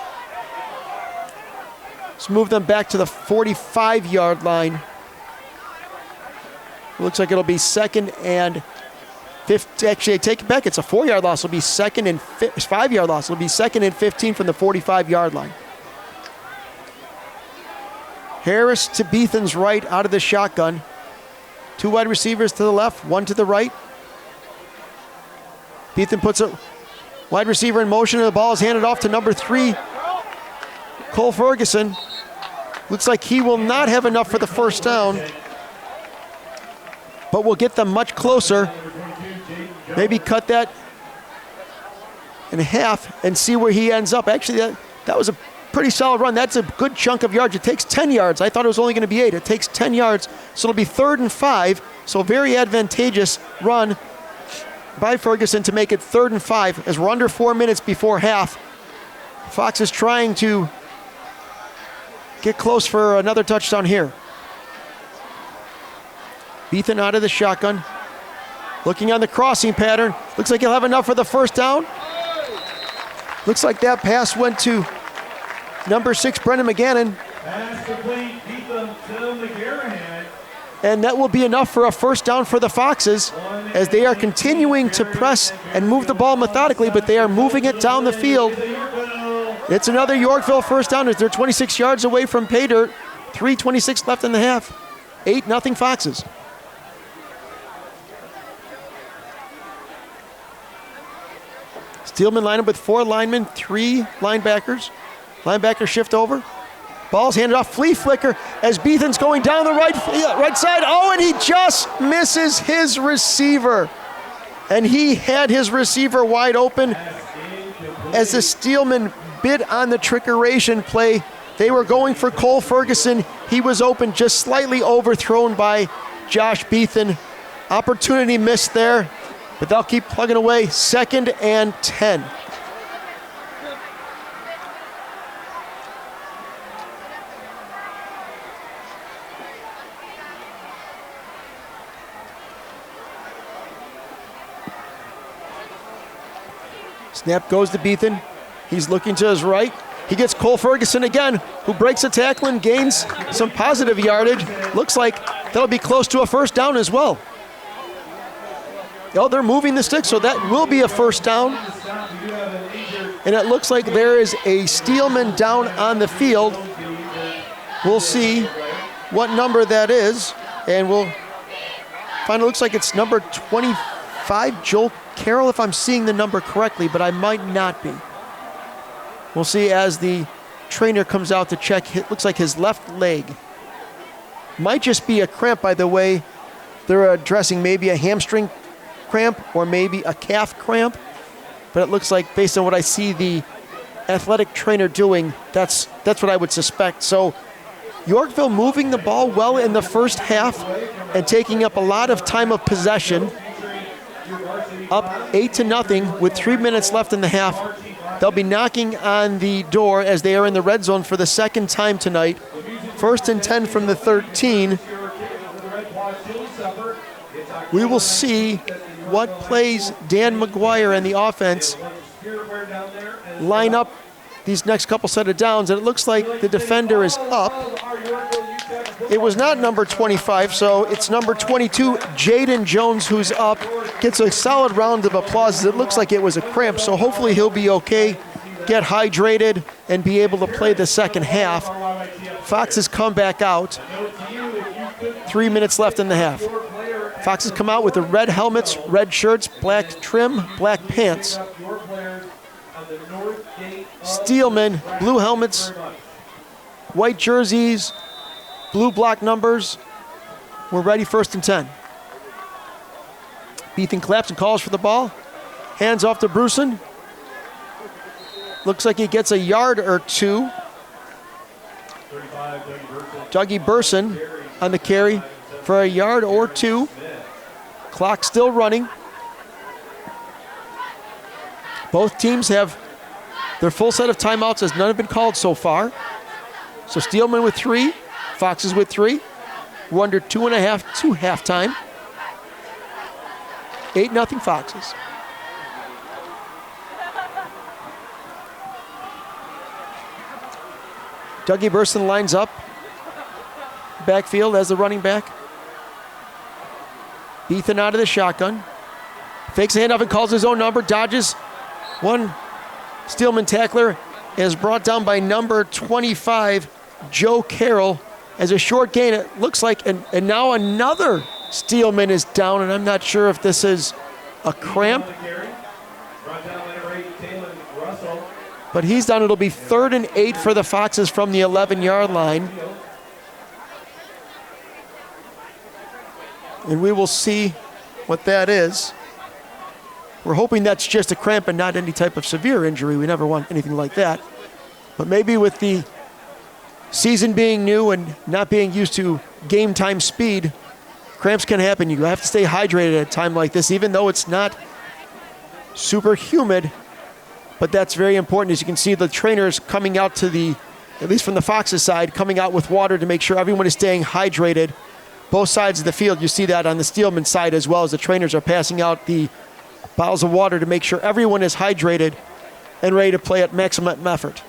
Let's move them back to the 45-yard line. It looks like it'll be 2nd and 15. Actually, I take it back. It's a 4-yard loss. It'll be 2nd and 5-yard loss. It'll be 2nd and 15 from the 45-yard line. Harris to Beathen's right out of the shotgun. 2 wide receivers to the left, 1 to the right. Beathen puts a wide receiver in motion, and the ball is handed off to number 3, Cole Ferguson. Looks like he will not have enough for the first down, but will get them much closer. Maybe cut that in half and see where he ends up. Actually, that was a pretty solid run. That's a good chunk of yards. It takes 10 yards. I thought it was only going to be 8. It takes 10 yards, so it'll be 3rd and 5. So a very advantageous run by Ferguson to make it 3rd and 5, as we're under 4 minutes before half. Fox is trying to get close for another touchdown here. Beathen out of the shotgun. Looking on the crossing pattern. Looks like he'll have enough for the first down. Looks like that pass went to number 6, Brendan McGannon. Pass complete, Beathen to McGarrahan. And that will be enough for a first down for the Foxes, as they are continuing to press and move the ball methodically, but they are moving it down the field. It's another Yorkville first down as they're 26 yards away from pay dirt. 3:26 left in the half. 8-0 Foxes. Steelman line up with 4 linemen, 3 linebackers. Linebackers shift over. Ball's handed off. Flea flicker as Beathen's going down the right side. Oh, and he just misses his receiver. And he had his receiver wide open as the Steelman bid on the trickeration play. They were going for Cole Ferguson. He was open, just slightly overthrown by Josh Beathen. Opportunity missed there, but they'll keep plugging away. 2nd and 10. Snap goes to Beathen. He's looking to his right. He gets Cole Ferguson again, who breaks a tackle and gains some positive yardage. Looks like that'll be close to a first down as well. Oh, they're moving the stick, so that will be a first down. And it looks like there is a Steelman down on the field. We'll see what number that is, and we'll find it. Looks like it's number 25, Joel Carroll, if I'm seeing the number correctly, but I might not be. We'll see as the trainer comes out to check. It looks like his left leg might just be a cramp, by the way. They're addressing maybe a hamstring cramp or maybe a calf cramp. But it looks like, based on what I see the athletic trainer doing, that's what I would suspect. So Yorkville moving the ball well in the first half and taking up a lot of time of possession. Up 8-0 with 3 minutes left in the half. They'll be knocking on the door as they are in the red zone for the second time tonight. 1st and 10 from the 13. We will see what plays Dan McGuire and the offense line up these next couple set of downs, and it looks like the defender is up. It was not number 25, so it's number 22, Jaden Jones, who's up. Gets a solid round of applause. It looks like it was a cramp, so hopefully he'll be okay, get hydrated, and be able to play the second half. Foxes come back out. 3 minutes left in the half. Foxes come out with the red helmets, red shirts, black trim, black pants. Steelman, blue helmets, white jerseys, blue block numbers. We're ready, 1st and 10. Beathen claps and calls for the ball. Hands off to Bruson. Looks like he gets a yard or two. Dougie Burson on the carry for a yard or two. Clock still running. Both teams have their full set of timeouts as none have been called so far. So Steelman with 3, Foxes with 3. We're under 2.5 to halftime. 8-0 Foxes. Dougie Burson lines up. Backfield as the running back. Beathen out of the shotgun. Fakes a handoff and calls his own number. Dodges one Steelman tackler. Is brought down by number 25, Joe Carroll. As a short gain, it looks like, and now another Steelman is down, and I'm not sure if this is a cramp. But he's down. It'll be 3rd and 8 for the Foxes from the 11-yard line. And we will see what that is. We're hoping that's just a cramp and not any type of severe injury. We never want anything like that. But maybe with the season being new and not being used to game time speed, cramps can happen. You have to stay hydrated at a time like this, even though it's not super humid. But that's very important. As you can see, the trainers coming out to the, at least from the Foxes side, coming out with water to make sure everyone is staying hydrated. Both sides of the field, you see that on the Steelman side as well, as the trainers are passing out the bottles of water to make sure everyone is hydrated and ready to play at maximum effort.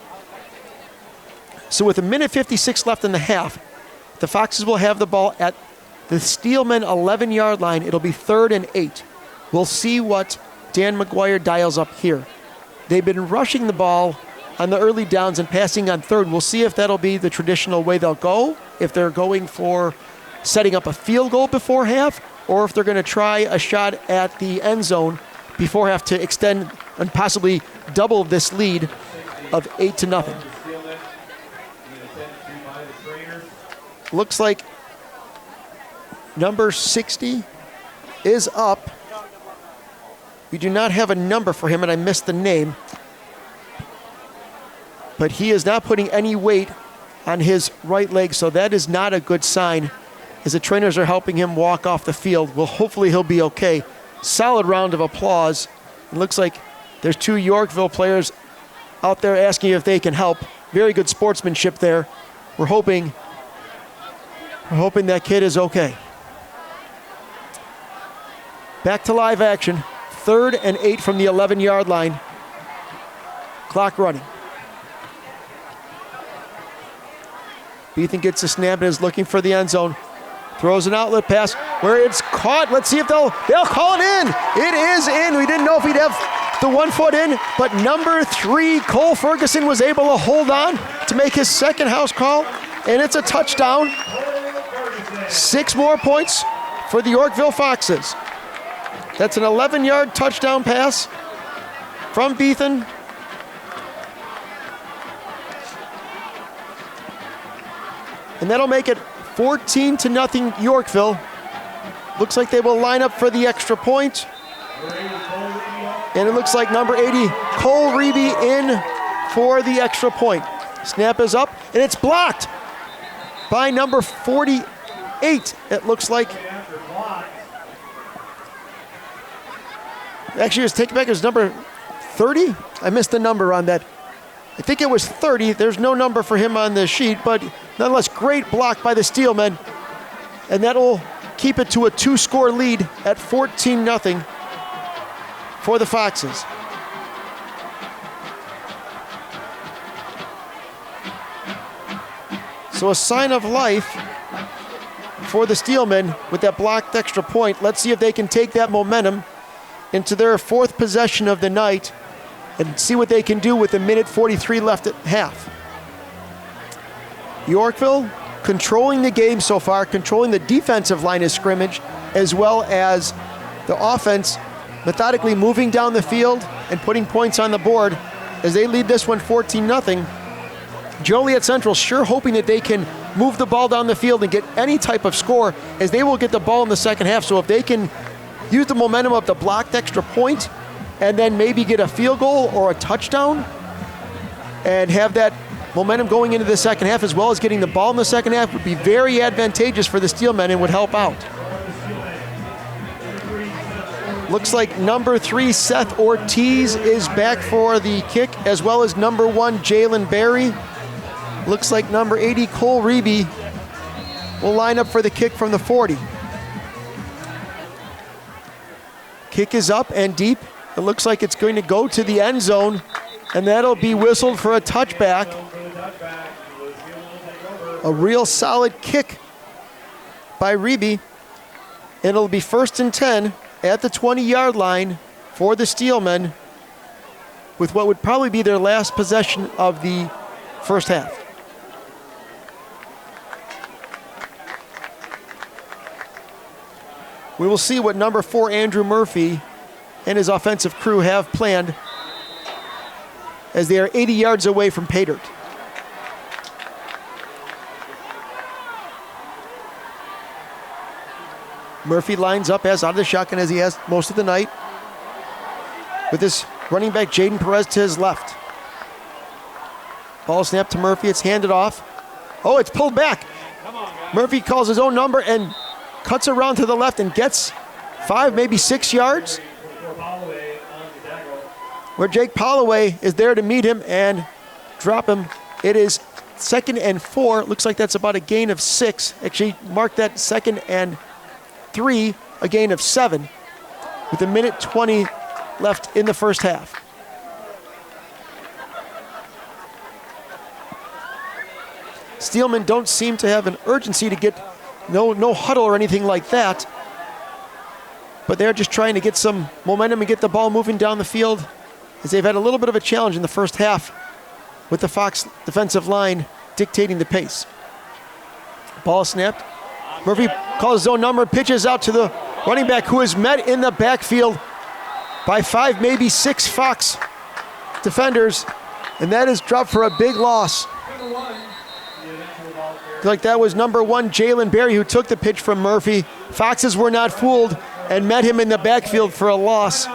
So with 1:56 left in the half, the Foxes will have the ball at the Steelman 11-yard line. It'll be 3rd and 8. We'll see what Dan McGuire dials up here. They've been rushing the ball on the early downs and passing on 3rd. We'll see if that'll be the traditional way they'll go, if they're going for setting up a field goal before half, or if they're going to try a shot at the end zone before half to extend and possibly double this lead of 8-0. Looks like number 60 is up. We do not have a number for him, and I missed the name. But he is not putting any weight on his right leg, so that is not a good sign, as the trainers are helping him walk off the field. Well, hopefully he'll be okay. Solid round of applause. It looks like there's 2 Yorkville players out there asking if they can help. Very good sportsmanship there. We're hoping that kid is okay. Back to live action. 3rd and 8 from the 11-yard line. Clock running. Beathen gets a snap and is looking for the end zone. Throws an outlet pass where it's caught. Let's see if they'll call it in. It is in. We didn't know if he'd have the 1 foot in, but number 3, Cole Ferguson, was able to hold on to make his second house call, and it's a touchdown. 6 more points for the Yorkville Foxes. That's an 11-yard touchdown pass from Beathen. And that'll make it 14-0 Yorkville. Looks like they will line up for the extra point. And it looks like number 80, Cole Reeby, in for the extra point. Snap is up, and it's blocked by number 48, it looks like. Actually, it's taken back as number 30? I missed the number on that. I think it was 30. There's no number for him on the sheet, but nonetheless, great block by the Steelmen. And that'll keep it to a 2-score lead at 14-0 for the Foxes. So a sign of life for the Steelmen with that blocked extra point. Let's see if they can take that momentum into their 4th possession of the night and see what they can do with a minute 43 left at half. Yorkville controlling the game so far, controlling the defensive line of scrimmage, as well as the offense methodically moving down the field and putting points on the board as they lead this one 14-0. Joliet Central sure hoping that they can move the ball down the field and get any type of score, as they will get the ball in the second half. So if they can use the momentum of the blocked extra point and then maybe get a field goal or a touchdown and have that momentum going into the second half, as well as getting the ball in the second half, would be very advantageous for the Steelmen and would help out. Looks like number 3, Seth Ortiz, is back for the kick, as well as number 1, Jalen Berry. Looks like number 80, Cole Reeby, will line up for the kick from the 40. Kick is up and deep. It looks like it's going to go to the end zone, and that'll be whistled for a touchback. A real solid kick by Reeby. It'll be 1st and 10 at the 20-yard line for the Steelmen with what would probably be their last possession of the first half. We will see what number 4, Andrew Murphy, and his offensive crew have planned as they are 80 yards away from pay dirt. Murphy lines up as out of the shotgun as he has most of the night, with his running back Jaden Perez to his left. Ball snap to Murphy, it's handed off. Oh, it's pulled back. Murphy calls his own number and cuts around to the left and gets 5, maybe 6 yards, where Jake Holloway is there to meet him and drop him. It is 2nd and 4. Looks like that's about a gain of 6. Actually, mark that 2nd and 3, a gain of 7, with a minute 20 left in the first half. Steelmen don't seem to have an urgency to get no huddle or anything like that, but they're just trying to get some momentum and get the ball moving down the field, as they've had a little bit of a challenge in the first half with the Fox defensive line dictating the pace. Ball snapped. Murphy calls his own number, pitches out to the running back, who is met in the backfield by 5, maybe 6 Fox defenders, and that is dropped for a big loss. Like that was number 1, Jalen Berry, who took the pitch from Murphy. Foxes were not fooled and met him in the backfield for a loss.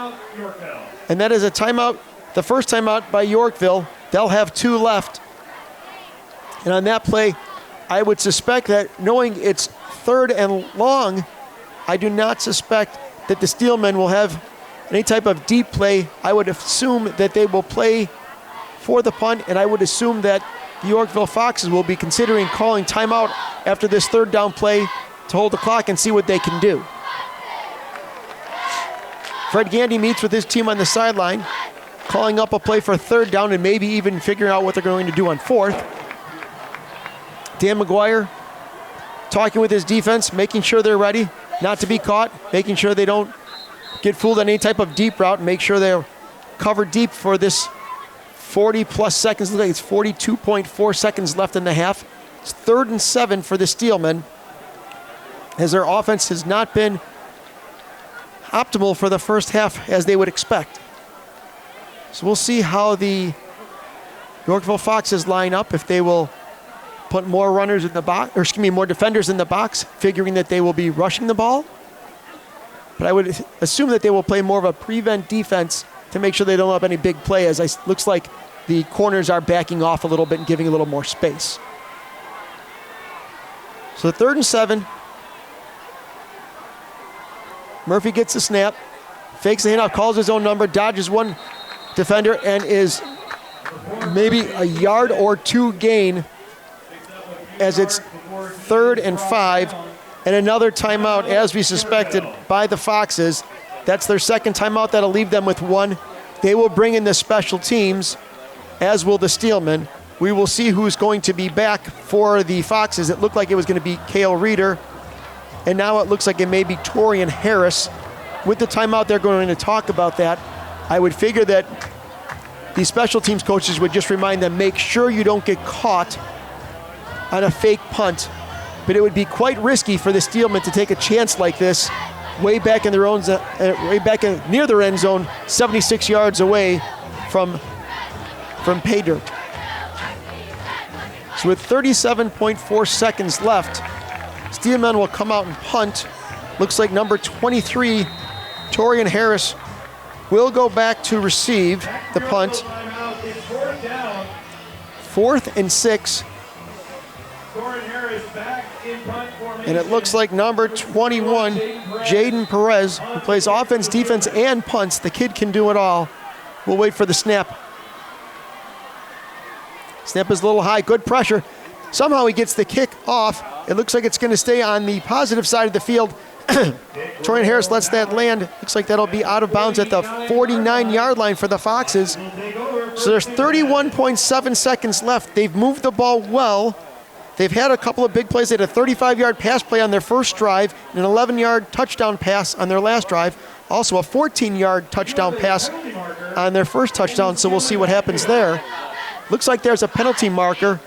And that is a timeout, the first timeout by Yorkville. They'll have 2 left. And on that play, I would suspect that, knowing it's 3rd and long, I do not suspect that the Steelmen will have any type of deep play. I would assume that they will play for the punt, and I would assume that the Yorkville Foxes will be considering calling timeout after this 3rd down play to hold the clock and see what they can do. Fred Gandy meets with his team on the sideline, calling up a play for 3rd down and maybe even figuring out what they're going to do on 4th. Dan McGuire talking with his defense, making sure they're ready not to be caught, making sure they don't get fooled on any type of deep route, and make sure they're covered deep for this 40-plus seconds. Looks like it's 42.4 seconds left in the half. It's 3rd and 7 for the Steelmen, as their offense has not been optimal for the first half as they would expect. So we'll see how the Yorkville Foxes line up, if they will put more runners in the box, or excuse me, more defenders in the box, figuring that they will be rushing the ball. But I would assume that they will play more of a prevent defense to make sure they don't have any big play, as it looks like the corners are backing off a little bit and giving a little more space. So 3rd and 7. Murphy gets the snap, fakes the handoff, calls his own number, dodges one defender and is maybe a yard or two gain as it's 3rd and 5, and another timeout, as we suspected, by the Foxes. That's their second timeout. That'll leave them with 1. They will bring in the special teams, as will the Steelmen. We will see who's going to be back for the Foxes. It looked like it was going to be Cale Reeder, and now it looks like it may be Torian Harris. With the timeout, they're going to talk about that. I would figure that the special teams coaches would just remind them, make sure you don't get caught on a fake punt. But it would be quite risky for the Steelmen to take a chance like this way back in their own, near their end zone, 76 yards away from pay dirt. So with 37.4 seconds left, Steelmen will come out and punt. Looks like number 23, Torian Harris, will go back to receive the punt. 4th and 6. And it looks like number 21, Jaden Perez, who plays offense, defense, and punts. The kid can do it all. We'll wait for the snap. Snap is a little high, good pressure. Somehow he gets the kick off. It looks like it's going to stay on the positive side of the field. Torian Harris lets that land. Looks like that'll be out of bounds at the 49-yard line for the Foxes. So there's 31.7 seconds left. They've moved the ball well. They've had a couple of big plays. They had a 35-yard pass play on their first drive, and an 11-yard touchdown pass on their last drive. Also a 14-yard touchdown pass on their first touchdown, so we'll see what happens there. Looks like there's a penalty marker,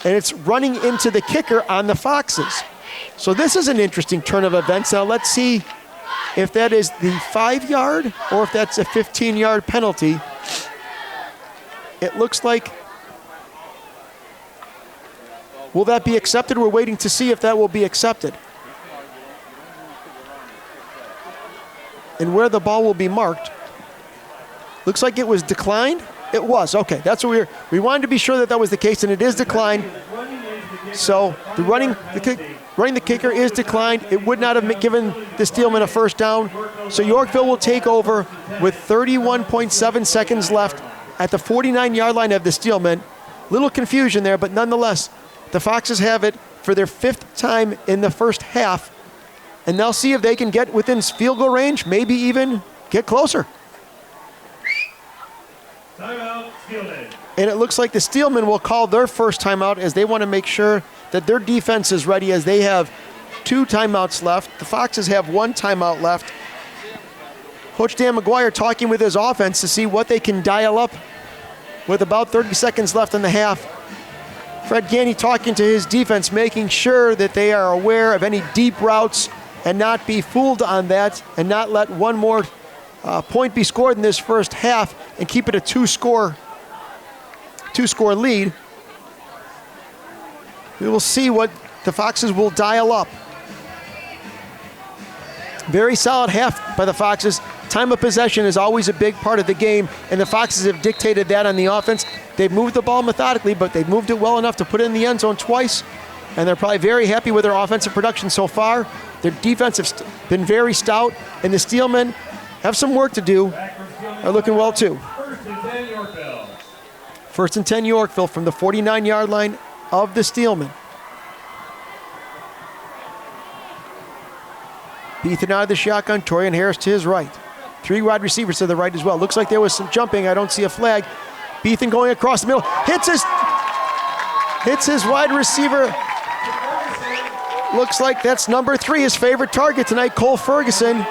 and it's running into the kicker on the Foxes. So this is an interesting turn of events. Now let's see if that is the 5-yard or if that's a 15-yard penalty. It looks like, will that be accepted? We're waiting to see if that will be accepted. And where the ball will be marked. Looks like it was declined. It was, okay, that's what we wanted to be sure that that was the case, and it is declined. So the running the kicker is declined. It would not have given the Steelmen a first down. So Yorkville will take over with 31.7 seconds left at the 49-yard line of the Steelmen. Little confusion there, but nonetheless, the Foxes have it for their 5th time in the first half, and they'll see if they can get within field goal range, maybe even get closer. Timeout, Steelmen. And it looks like the Steelmen will call their first timeout as they want to make sure that their defense is ready, as they have 2 timeouts left. The Foxes have 1 timeout left. Coach Dan McGuire talking with his offense to see what they can dial up with about 30 seconds left in the half. Fred Ganny talking to his defense, making sure that they are aware of any deep routes and not be fooled on that, and not let one more point be scored in this first half and keep it a two-score lead. We will see what the Foxes will dial up. Very solid half by the Foxes. Time of possession is always a big part of the game, and the Foxes have dictated that on the offense. They've moved the ball methodically, but they've moved it well enough to put it in the end zone twice, and they're probably very happy with their offensive production so far. Their defense has been very stout, and the Steelmen have some work to do. Are looking well too. 1st and 10, Yorkville. 1st and 10 Yorkville from the 49-yard line of the Steelmen. Beathen out of the shotgun, Torian Harris to his right. 3 wide receivers to the right as well. Looks like there was some jumping. I don't see a flag. Beathen going across the middle. Hits his wide receiver. Looks like that's number 3, his favorite target tonight, Cole Ferguson.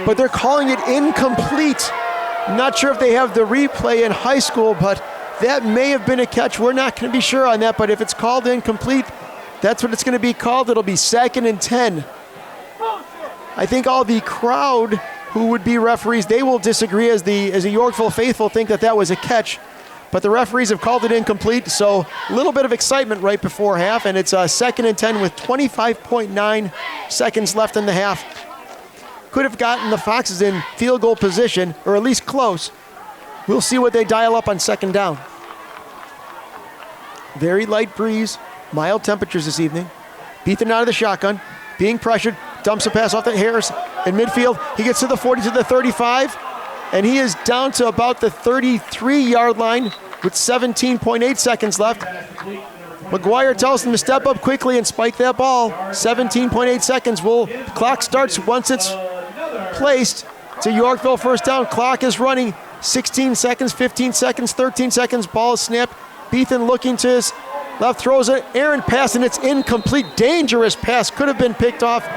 But they're calling it incomplete. I'm not sure if they have the replay in high school, but that may have been a catch. We're not going to be sure on that, but if it's called incomplete, that's what it's going to be called. It'll be 2nd and 10. I think all the crowd who would be referees, they will disagree, as the Yorkville faithful think that that was a catch. But the referees have called it incomplete, so a little bit of excitement right before half, and it's 2nd and 10 with 25.9 seconds left in the half. Could have gotten the Foxes in field goal position, or at least close. We'll see what they dial up on 2nd down. Very light breeze, mild temperatures this evening. Beathen out of the shotgun, being pressured, dumps a pass off to Harris in midfield. He gets to the 40, to the 35. And he is down to about the 33-yard line with 17.8 seconds left. McGuire tells him to step up quickly and spike that ball. 17.8 seconds. The clock starts once it's placed. To Yorkville first down. Clock is running. 16 seconds, 15 seconds, 13 seconds. Ball is snapped. Beethan looking to his left, throws an errant pass, and it's incomplete. Dangerous pass. Could have been picked off.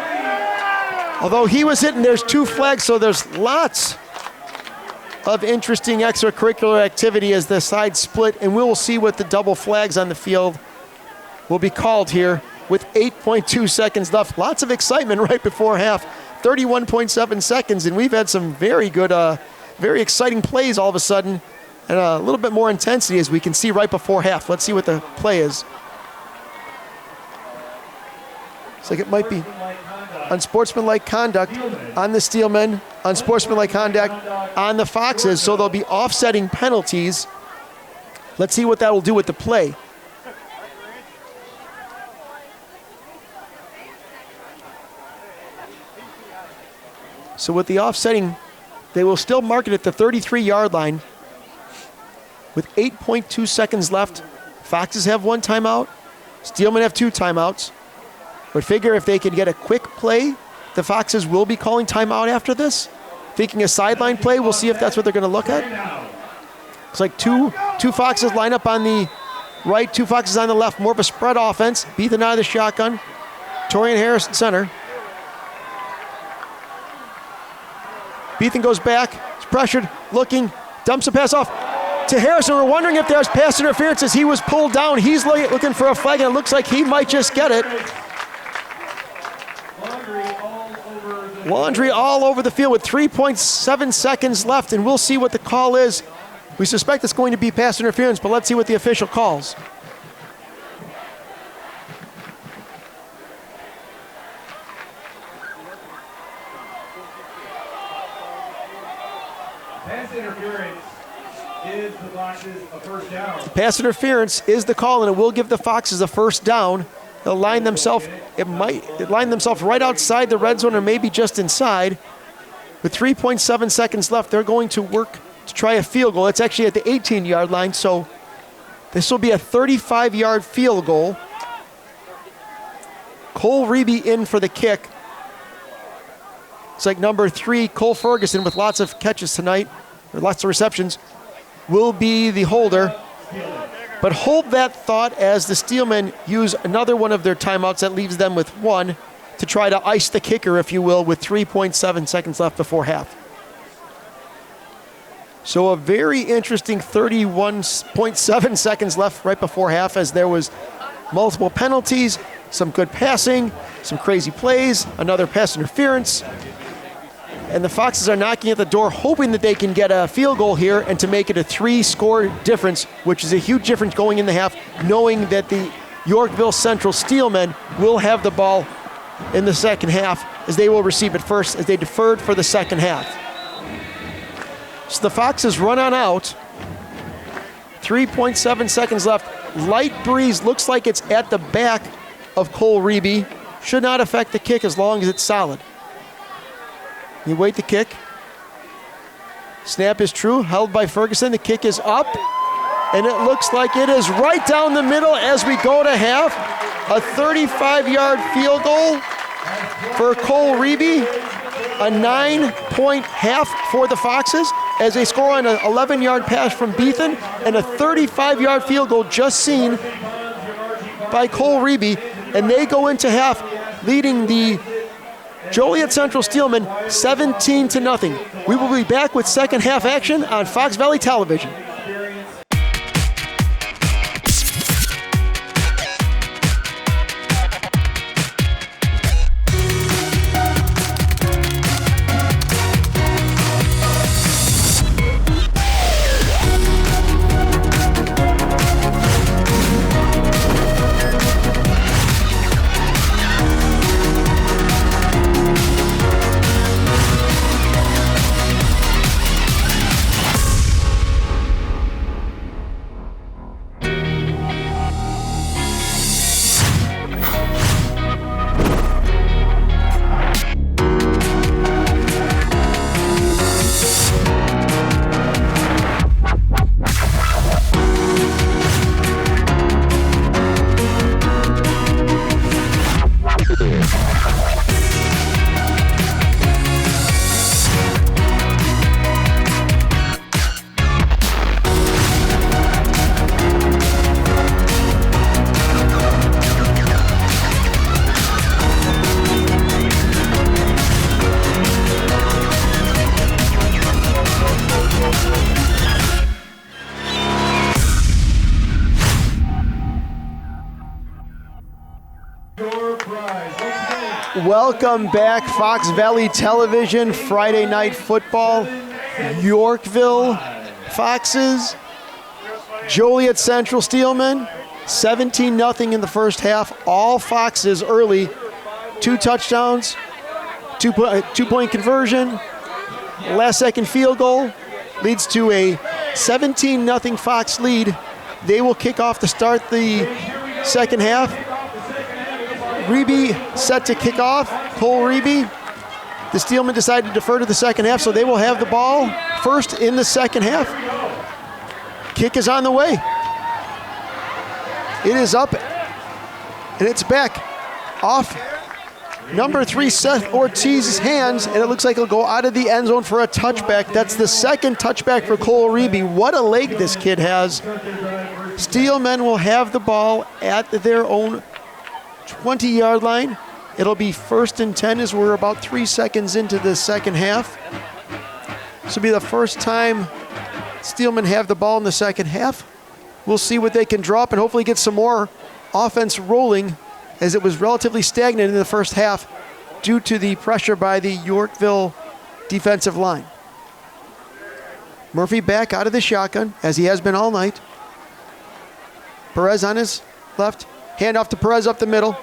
Although he was hitting, there's 2 flags, so there's lots of interesting extracurricular activity as the sides split, and we will see what the double flags on the field will be called here with 8.2 seconds left. Lots of excitement right before half. 31.7 seconds, and we've had some very good, very exciting plays all of a sudden, and a little bit more intensity as we can see right before half. Let's see what the play is. Looks like it might be unsportsmanlike conduct on the Steelmen, unsportsmanlike conduct on the Foxes, so there'll be offsetting penalties. Let's see what that will do with the play. So with the offsetting, they will still mark it at the 33-yard line with 8.2 seconds left. Foxes have 1 timeout. Steelmen have 2 timeouts. But figure if they can get a quick play, the Foxes will be calling timeout after this. Thinking a sideline play, we'll see if that's what they're going to look at. It's like two Foxes line up on the right, 2 Foxes on the left. More of a spread offense. Beethan out of the shotgun. Torian Harris at center. Beethan goes back, he's pressured, looking, dumps a pass off to Harris, and we're wondering if there's pass interference as he was pulled down. He's looking for a flag, and it looks like he might just get it. Laundry all over the field with 3.7 seconds left, and we'll see what the call is. We suspect it's going to be pass interference, but let's see what the official calls. Pass interference is the Foxes a first down. Pass interference is the call, and it will give the Foxes a first down. They'll line themselves, it line themselves right outside the red zone or maybe just inside. With 3.7 seconds left, they're going to work to try a field goal. It's actually at the 18-yard line, so this will be a 35-yard field goal. Cole Reeby in for the kick. It's like number 3, Cole Ferguson, with lots of catches tonight, or lots of receptions, will be the holder. But hold that thought as the Steelmen use another one of their timeouts that leaves them with 1 to try to ice the kicker, if you will, with 3.7 seconds left before half. So a very interesting 31.7 seconds left right before half, as there was multiple penalties, some good passing, some crazy plays, another pass interference. And the Foxes are knocking at the door, hoping that they can get a field goal here and to make it a 3-score difference, which is a huge difference going in the half, knowing that the Yorkville Central Steelmen will have the ball in the second half, as they will receive it first, as they deferred for the second half. So the Foxes run on out. 3.7 seconds left. Light breeze, looks like it's at the back of Cole Reeby. Should not affect the kick as long as it's solid. You wait the kick. Snap is true, held by Ferguson. The kick is up, and it looks like it is right down the middle as we go to half. A 35-yard field goal for Cole Reeby. A 9-point half for the Foxes as they score on an 11-yard pass from Beethan, and a 35-yard field goal just seen by Cole Reeby. And they go into half leading the Joliet Central Steelmen 17-0. We will be back with second half action on Fox Valley Television. Welcome back, Fox Valley Television, Friday Night Football. Yorkville Foxes, Joliet Central Steelmen, 17-0 in the first half. All Foxes early, 2 touchdowns, two-point conversion, last-second field goal leads to a 17-0 Fox lead. They will kick off to start the second half. Reby set to kick off. Cole Reby. The Steelmen decided to defer to the second half, so they will have the ball first in the second half. Kick is on the way. It is up, and it's back off number 3, Seth Ortiz's hands, and it looks like it'll go out of the end zone for a touchback. That's the second touchback for Cole Reby. What a leg this kid has. Steelmen will have the ball at their own 20-yard line. It'll be 1st and 10 as we're about 3 seconds into the second half. This will be the first time Steelmen have the ball in the second half. We'll see what they can drop and hopefully get some more offense rolling, as it was relatively stagnant in the first half due to the pressure by the Yorkville defensive line. Murphy back out of the shotgun, as he has been all night. Perez on his left. Hand off to Perez up the middle.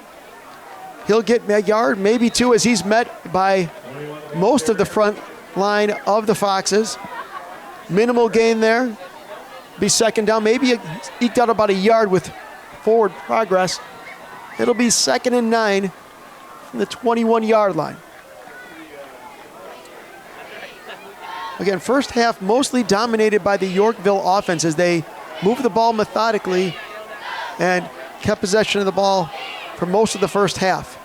He'll get a yard, maybe 2, as he's met by most of the front line of the Foxes. Minimal gain there. Be second down. Maybe eked out about a yard with forward progress. It'll be 2nd and 9 from the 21-yard line. Again, first half mostly dominated by the Yorkville offense as they moved the ball methodically and kept possession of the ball for most of the first half.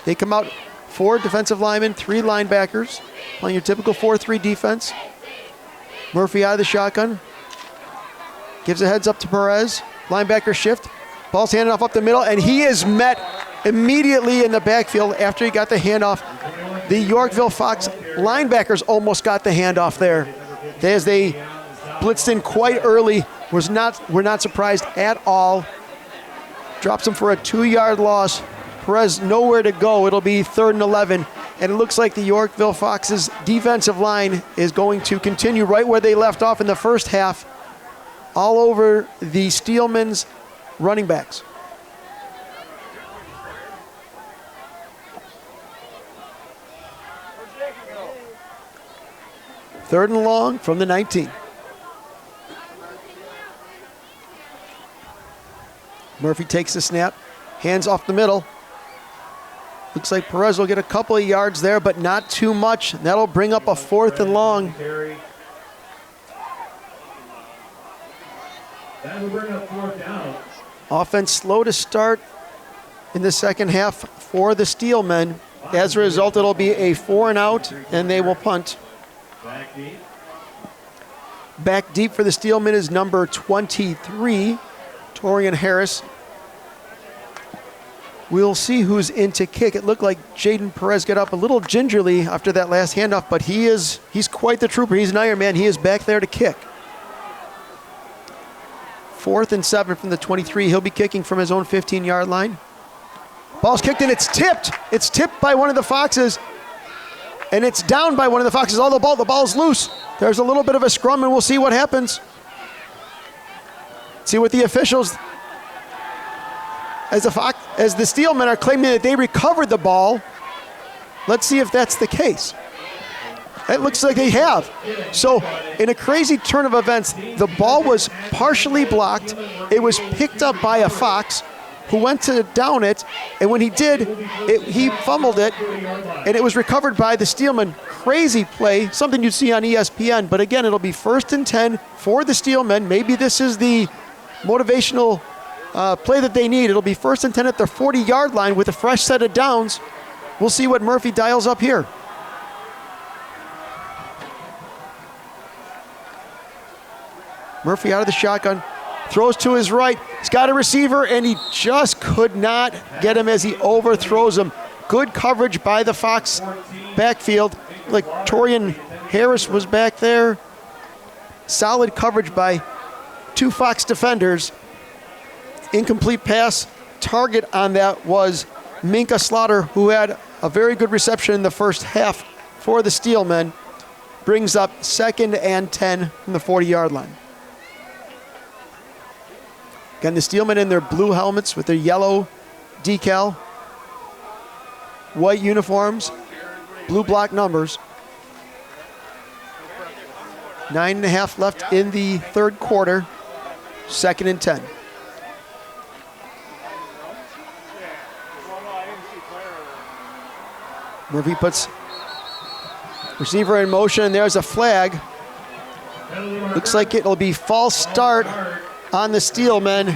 They come out 4 defensive linemen, 3 linebackers, playing your typical 4-3 defense. Murphy out of the shotgun. Gives a heads up to Perez. Linebacker shift. Ball's handed off up the middle, and he is met immediately in the backfield after he got the handoff. The Yorkville Fox linebackers almost got the handoff there, as they blitzed in quite early. We're not surprised at all. Drops him for a 2-yard loss. Perez nowhere to go. It'll be 3rd and 11. And it looks like the Yorkville Foxes defensive line is going to continue right where they left off in the first half, all over the Steelmen's running backs. Third and long from the 19. Murphy takes the snap, hands off the middle. Looks like Perez will get a couple of yards there, but not too much. That'll bring up a 4th and long. That will bring up 4th down. Offense slow to start in the second half for the Steelmen. As a result, it'll be a 4 and out, and they will punt. Back deep. Back deep for the Steelmen is number 23, Torian Harris. We'll see who's in to kick. It looked like Jaden Perez got up a little gingerly after that last handoff, but he's quite the trooper. He's an Iron Man. He is back there to kick. 4th and 7 from the 23. He'll be kicking from his own 15-yard line. Ball's kicked and it's tipped. It's tipped by one of the Foxes, and it's down by one of the Foxes. The ball's loose. There's a little bit of a scrum, and we'll see what happens. See what the officials, as the Steelmen are claiming that they recovered the ball. Let's see if that's the case. It looks like they have. So in a crazy turn of events, the ball was partially blocked. It was picked up by a Fox who went to down it, and when he did, he fumbled it, and it was recovered by the Steelmen. Crazy play, something you'd see on ESPN, but again, it'll be 1st and 10 for the Steelmen. Maybe this is the motivational play that they need. It'll be 1st and 10 at their 40-yard line with a fresh set of downs. We'll see what Murphy dials up here. Murphy out of the shotgun, throws to his right. He's got a receiver, and he just could not get him as he overthrows him. Good coverage by the Fox backfield. Like Torian Harris was back there. Solid coverage by 2 Fox defenders. Incomplete pass. Target on that was Minka Slaughter, who had a very good reception in the first half for the Steelmen. Brings up 2nd and 10 from the 40-yard line. Again, the Steelmen in their blue helmets with their yellow decal, white uniforms, blue block numbers. 9.5 left in the third quarter. 2nd and 10. Murphy puts receiver in motion, and there's a flag. Looks like it'll be false start on the Steelmen.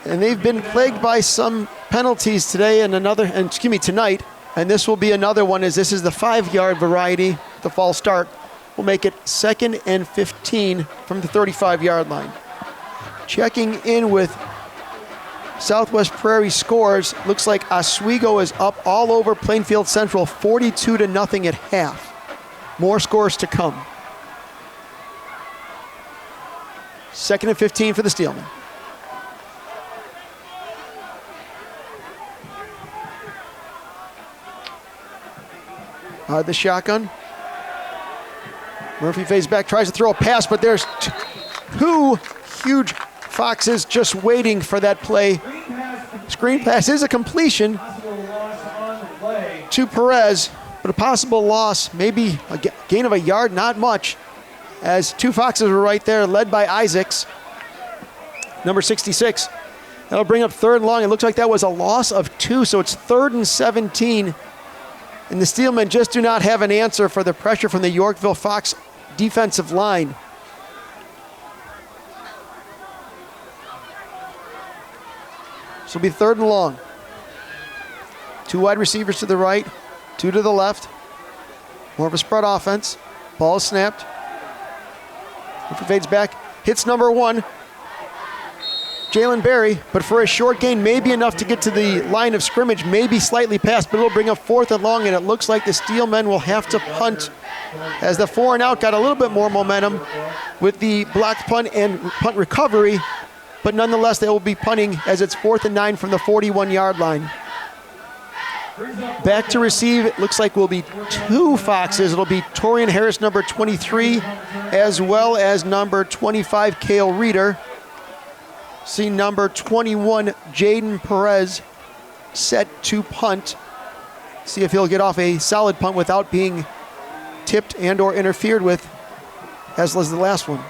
And they've been plagued by some penalties today tonight. And this will be another one, as this is the 5-yard variety, the false start. Will make it 2nd and 15 from the 35-yard line. Checking in with Southwest Prairie scores. Looks like Oswego is up all over Plainfield Central, 42-0 at half. More scores to come. 2nd and 15 for the Steelmen. The shotgun. Murphy fades back, tries to throw a pass, but there's two huge Foxes just waiting for that play. Screen pass is a completion to Perez, but a possible loss, maybe a gain of a yard, not much, as two Foxes were right there, led by Isaacs, number 66. That'll bring up 3rd and long. It looks like that was a loss of 2, so it's 3rd and 17. And the Steelmen just do not have an answer for the pressure from the Yorkville Fox defensive line. This will be 3rd and long. 2 wide receivers to the right, 2 to the left. More of a spread offense. Ball is snapped. Murphy fades back, hits number 1, Jalen Berry, but for a short gain, maybe enough to get to the line of scrimmage, maybe slightly past, but it'll bring up 4th and long, and it looks like the Steelmen will have to punt, as the 4 and out got a little bit more momentum with the blocked punt and punt recovery, but nonetheless, they will be punting as it's 4th and 9 from the 41-yard line. Back to receive, it looks like will be 2 Foxes. It'll be Torian Harris, number 23, as well as number 25, Cale Reeder. See number 21, Jaden Perez, set to punt. See if he'll get off a solid punt without being tipped and or interfered with, as was the last one.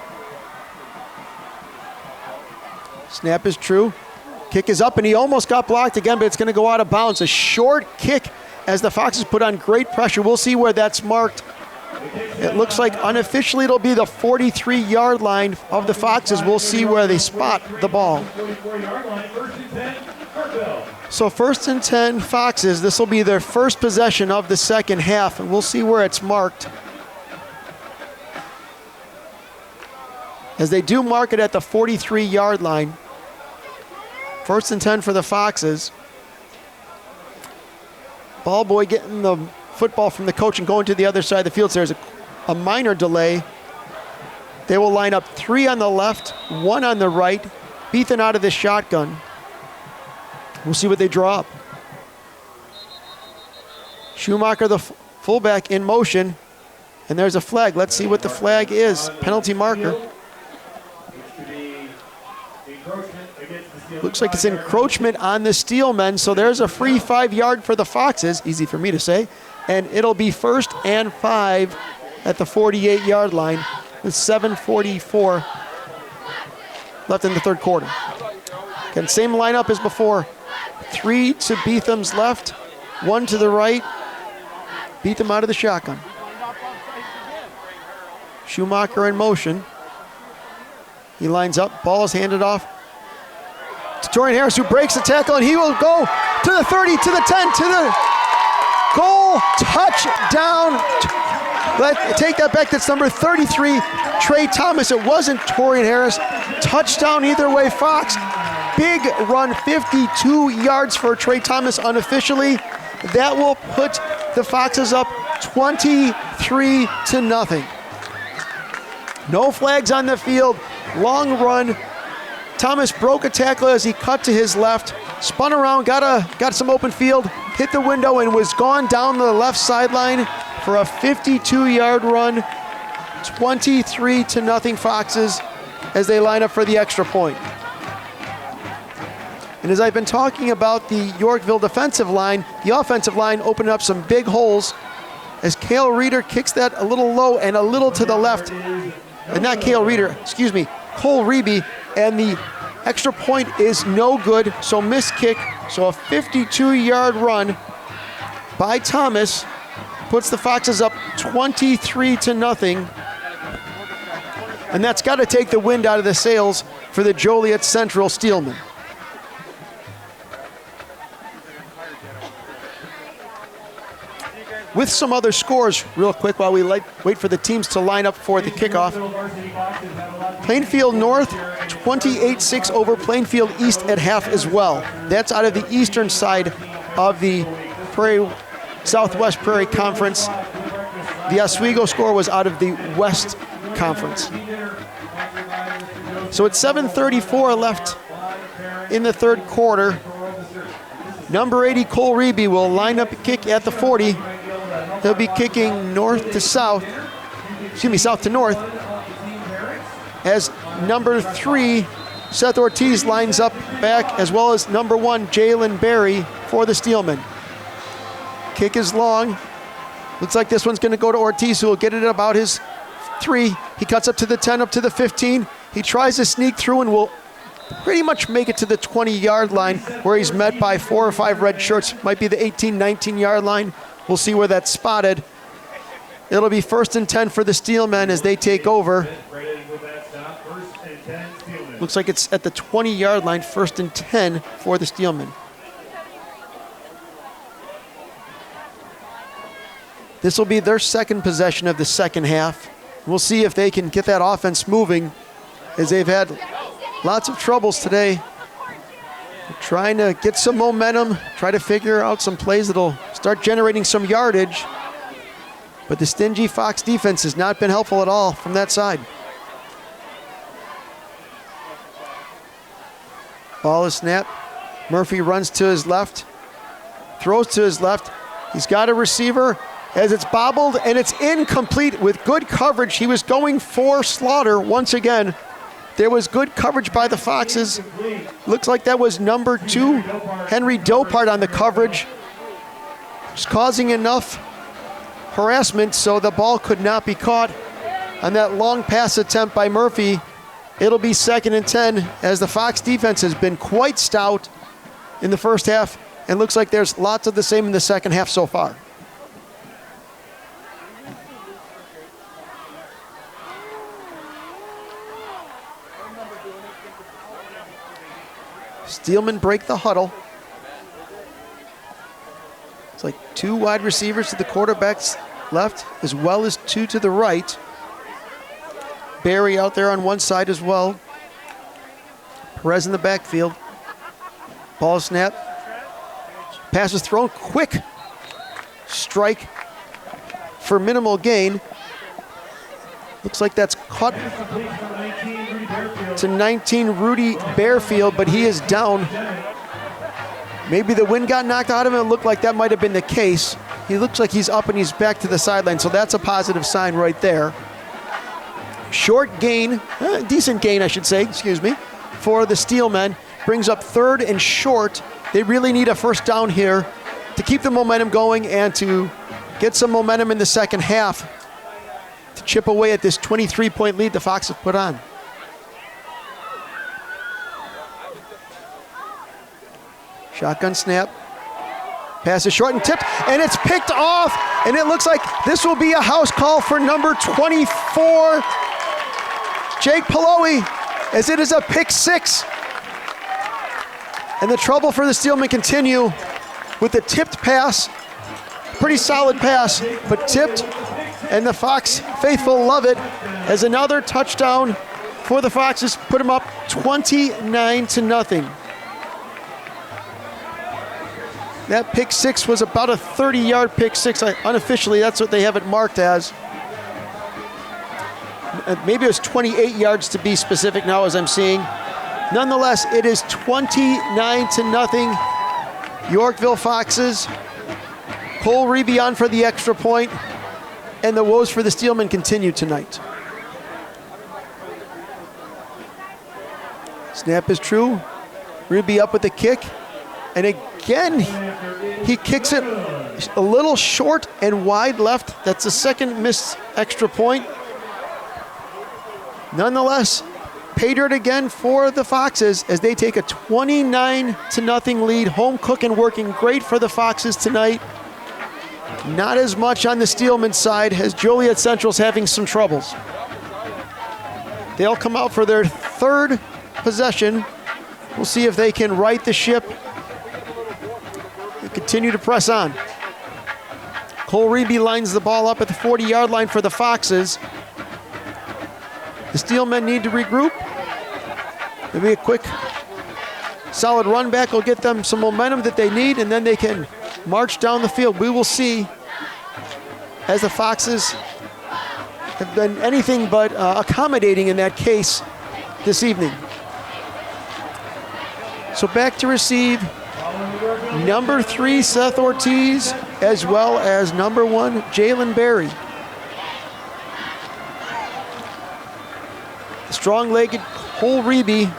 Snap is true. Kick is up, and he almost got blocked again, but it's going to go out of bounds. A short kick as the Foxes put on great pressure. We'll see where that's marked. It looks like unofficially it'll be the 43-yard line of the Foxes. We'll see where they spot the ball. So 1st and 10 Foxes. This will be their first possession of the second half, and we'll see where it's marked. As they do mark it at the 43-yard line. 1st and 10 for the Foxes. Ball boy getting the football from the coach and going to the other side of the field. So there's a minor delay. They will line up 3 on the left, 1 on the right. Beathen out of the shotgun. We'll see what they draw up. Schumacher, the fullback, in motion. And there's a flag. Let's see what the flag is. Penalty marker. Looks like it's encroachment on the Steelmen, so there's a free 5-yard for the Foxes, easy for me to say, and it'll be 1st and 5 at the 48-yard line with 7:44 left in the third quarter. Again, same lineup as before. 3 to Beatham's left, 1 to the right. Beatham out of the shotgun. Schumacher in motion. He lines up, ball is handed off to Torian Harris, who breaks the tackle, and he will go to the 30, to the 10, to the goal, touchdown. Take that back, that's number 33, Trey Thomas. It wasn't Torian Harris. Touchdown either way, Fox. Big run, 52 yards for Trey Thomas unofficially. That will put the Foxes up 23-0. No flags on the field, long run. Thomas broke a tackle as he cut to his left, spun around, got some open field, hit the window and was gone down the left sideline for a 52-yard run. 23-0 Foxes as they line up for the extra point. And as I've been talking about the Yorkville defensive line, the offensive line opened up some big holes as Cale Reeder kicks that a little low and a little to the left. And not Cale Reeder, excuse me, Cole Reby, and the extra point is no good, so missed kick. So a 52-yard run by Thomas puts the Foxes up 23-0. And that's got to take the wind out of the sails for the Joliet Central Steelmen. With some other scores, real quick, while we wait for the teams to line up for the kickoff. Plainfield North, 28-6 over Plainfield East at half as well. That's out of the eastern side of the Southwest Prairie Conference. The Oswego score was out of the West Conference. So it's 7:34 left in the third quarter. Number 80, Cole Reby, will line up a kick at the 40. He'll be kicking north to south, south to north, as number 3, Seth Ortiz, lines up back, as well as number 1, Jalen Berry, for the Steelmen. Kick is long. Looks like this one's going to go to Ortiz, who will get it at about his 3. He cuts up to the 10, up to the 15. He tries to sneak through and will pretty much make it to the 20-yard line, where he's met by 4 or 5 red shirts. Might be the 18, 19-yard line. We'll see where that's spotted. It'll be 1st and 10 for the Steelmen as they take over. Looks like it's at the 20-yard line, 1st and 10 for the Steelmen. This will be their second possession of the second half. We'll see if they can get that offense moving, as they've had lots of troubles today. Trying to get some momentum, try to figure out some plays that'll start generating some yardage. But the stingy Fox defense has not been helpful at all from that side. Ball is snapped. Murphy runs to his left, throws to his left. He's got a receiver as it's bobbled, and it's incomplete with good coverage. He was going for Slaughter once again. There was good coverage by the Foxes. Looks like that was number 2, Henry Dopart, on the coverage. It's causing enough harassment so the ball could not be caught on that long pass attempt by Murphy. It'll be 2nd and 10, as the Fox defense has been quite stout in the first half, and looks like there's lots of the same in the second half so far. Steelmen break the huddle. It's like 2 wide receivers to the quarterback's left, as well as 2 to the right. Barry out there on one side as well. Perez in the backfield. Ball snap. Pass is thrown. Quick strike for minimal gain. Looks like that's caught to 19, Rudy Bearfield, but he is down. Maybe the wind got knocked out of him. It looked like that might have been the case. He looks like he's up and he's back to the sideline, so that's a positive sign right there. Short gain, decent gain, I should say, excuse me, for the Steelmen. Brings up 3rd and short. They really need a first down here to keep the momentum going and to get some momentum in the second half to chip away at this 23-point lead the Foxes put on. Shotgun snap. Pass is short and tipped, and it's picked off, and it looks like this will be a house call for number 24, Jake Paloe, as it is a pick 6. And the trouble for the Steelmen continue with the tipped pass. Pretty solid pass, but tipped, and the Fox faithful love it, as another touchdown for the Foxes put them up 29-0. That pick 6 was about a 30-yard pick 6. Unofficially, that's what they have it marked as. Maybe it was 28 yards to be specific now, as I'm seeing. Nonetheless, it is 29-0 Yorkville Foxes. Cole Reby on for the extra point, and the woes for the Steelmen continue tonight. Snap is true. Reby up with the kick, and again, he kicks it a little short and wide left. That's the second missed extra point. Nonetheless, pay dirt again for the Foxes as they take a 29-0 lead. Home cooking working great for the Foxes tonight. Not as much on the Steelman side as Joliet Central's having some troubles. They'll come out for their third possession. We'll see if they can right the ship and continue to press on. Cole Reby lines the ball up at the 40-yard line for the Foxes. The Steelmen need to regroup. Maybe a quick, solid run back will get them some momentum that they need, and then they can march down the field. We will see, as the Foxes have been anything but accommodating in that case this evening. So back to receive number 3, Seth Ortiz, as well as number 1, Jalen Berry. Strong-legged Cole Reby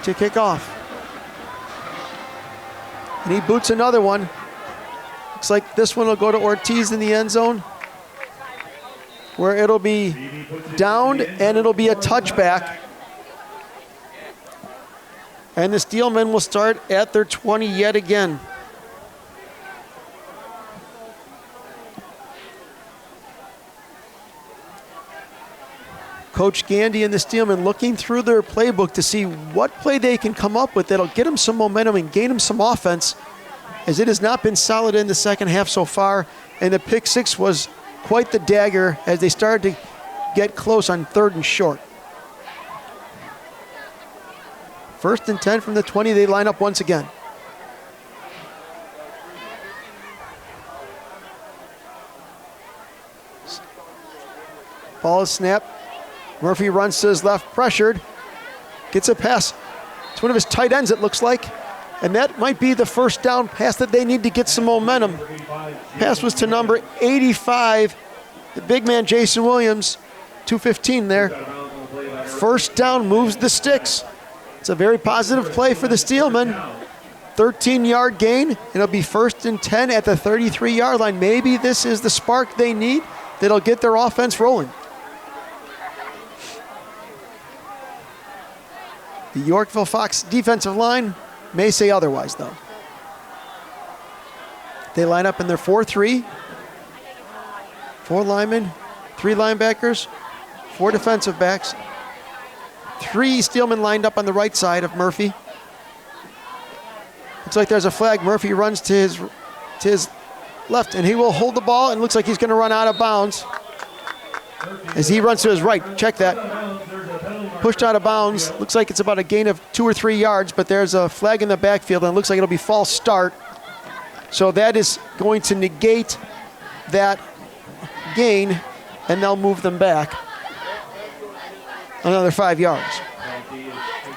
to kick off. And he boots another one. Looks like this one will go to Ortiz in the end zone, where it'll be downed and it'll be a touchback. And the Steelmen will start at their 20 yet again. Coach Gandy and the Steelmen looking through their playbook to see what play they can come up with that'll get them some momentum and gain them some offense, as it has not been solid in the second half so far. And the pick 6 was quite the dagger as they started to get close on 3rd and short. 1st and 10 from the 20, they line up once again. Ball is snapped. Murphy runs to his left, pressured. Gets a pass. It's one of his tight ends, it looks like. And that might be the first down pass that they need to get some momentum. Pass was to number 85, the big man Jason Williams, 215 there. First down, moves the sticks. It's a very positive play for the Steelmen. 13-yard gain, and it'll be 1st and 10 at the 33-yard line. Maybe this is the spark they need that'll get their offense rolling. The Yorkville Fox defensive line may say otherwise, though. They line up in their 4-3. 4 linemen, 3 linebackers, 4 defensive backs. 3 Steelmen lined up on the right side of Murphy. Looks like there's a flag. Murphy runs to his left, and he will hold the ball, and looks like he's going to run out of bounds as he runs to his right. Check that. Pushed out of bounds. Looks like it's about a gain of 2 or 3 yards, but there's a flag in the backfield, and it looks like it'll be false start. So that is going to negate that gain, and they'll move them back another 5 yards.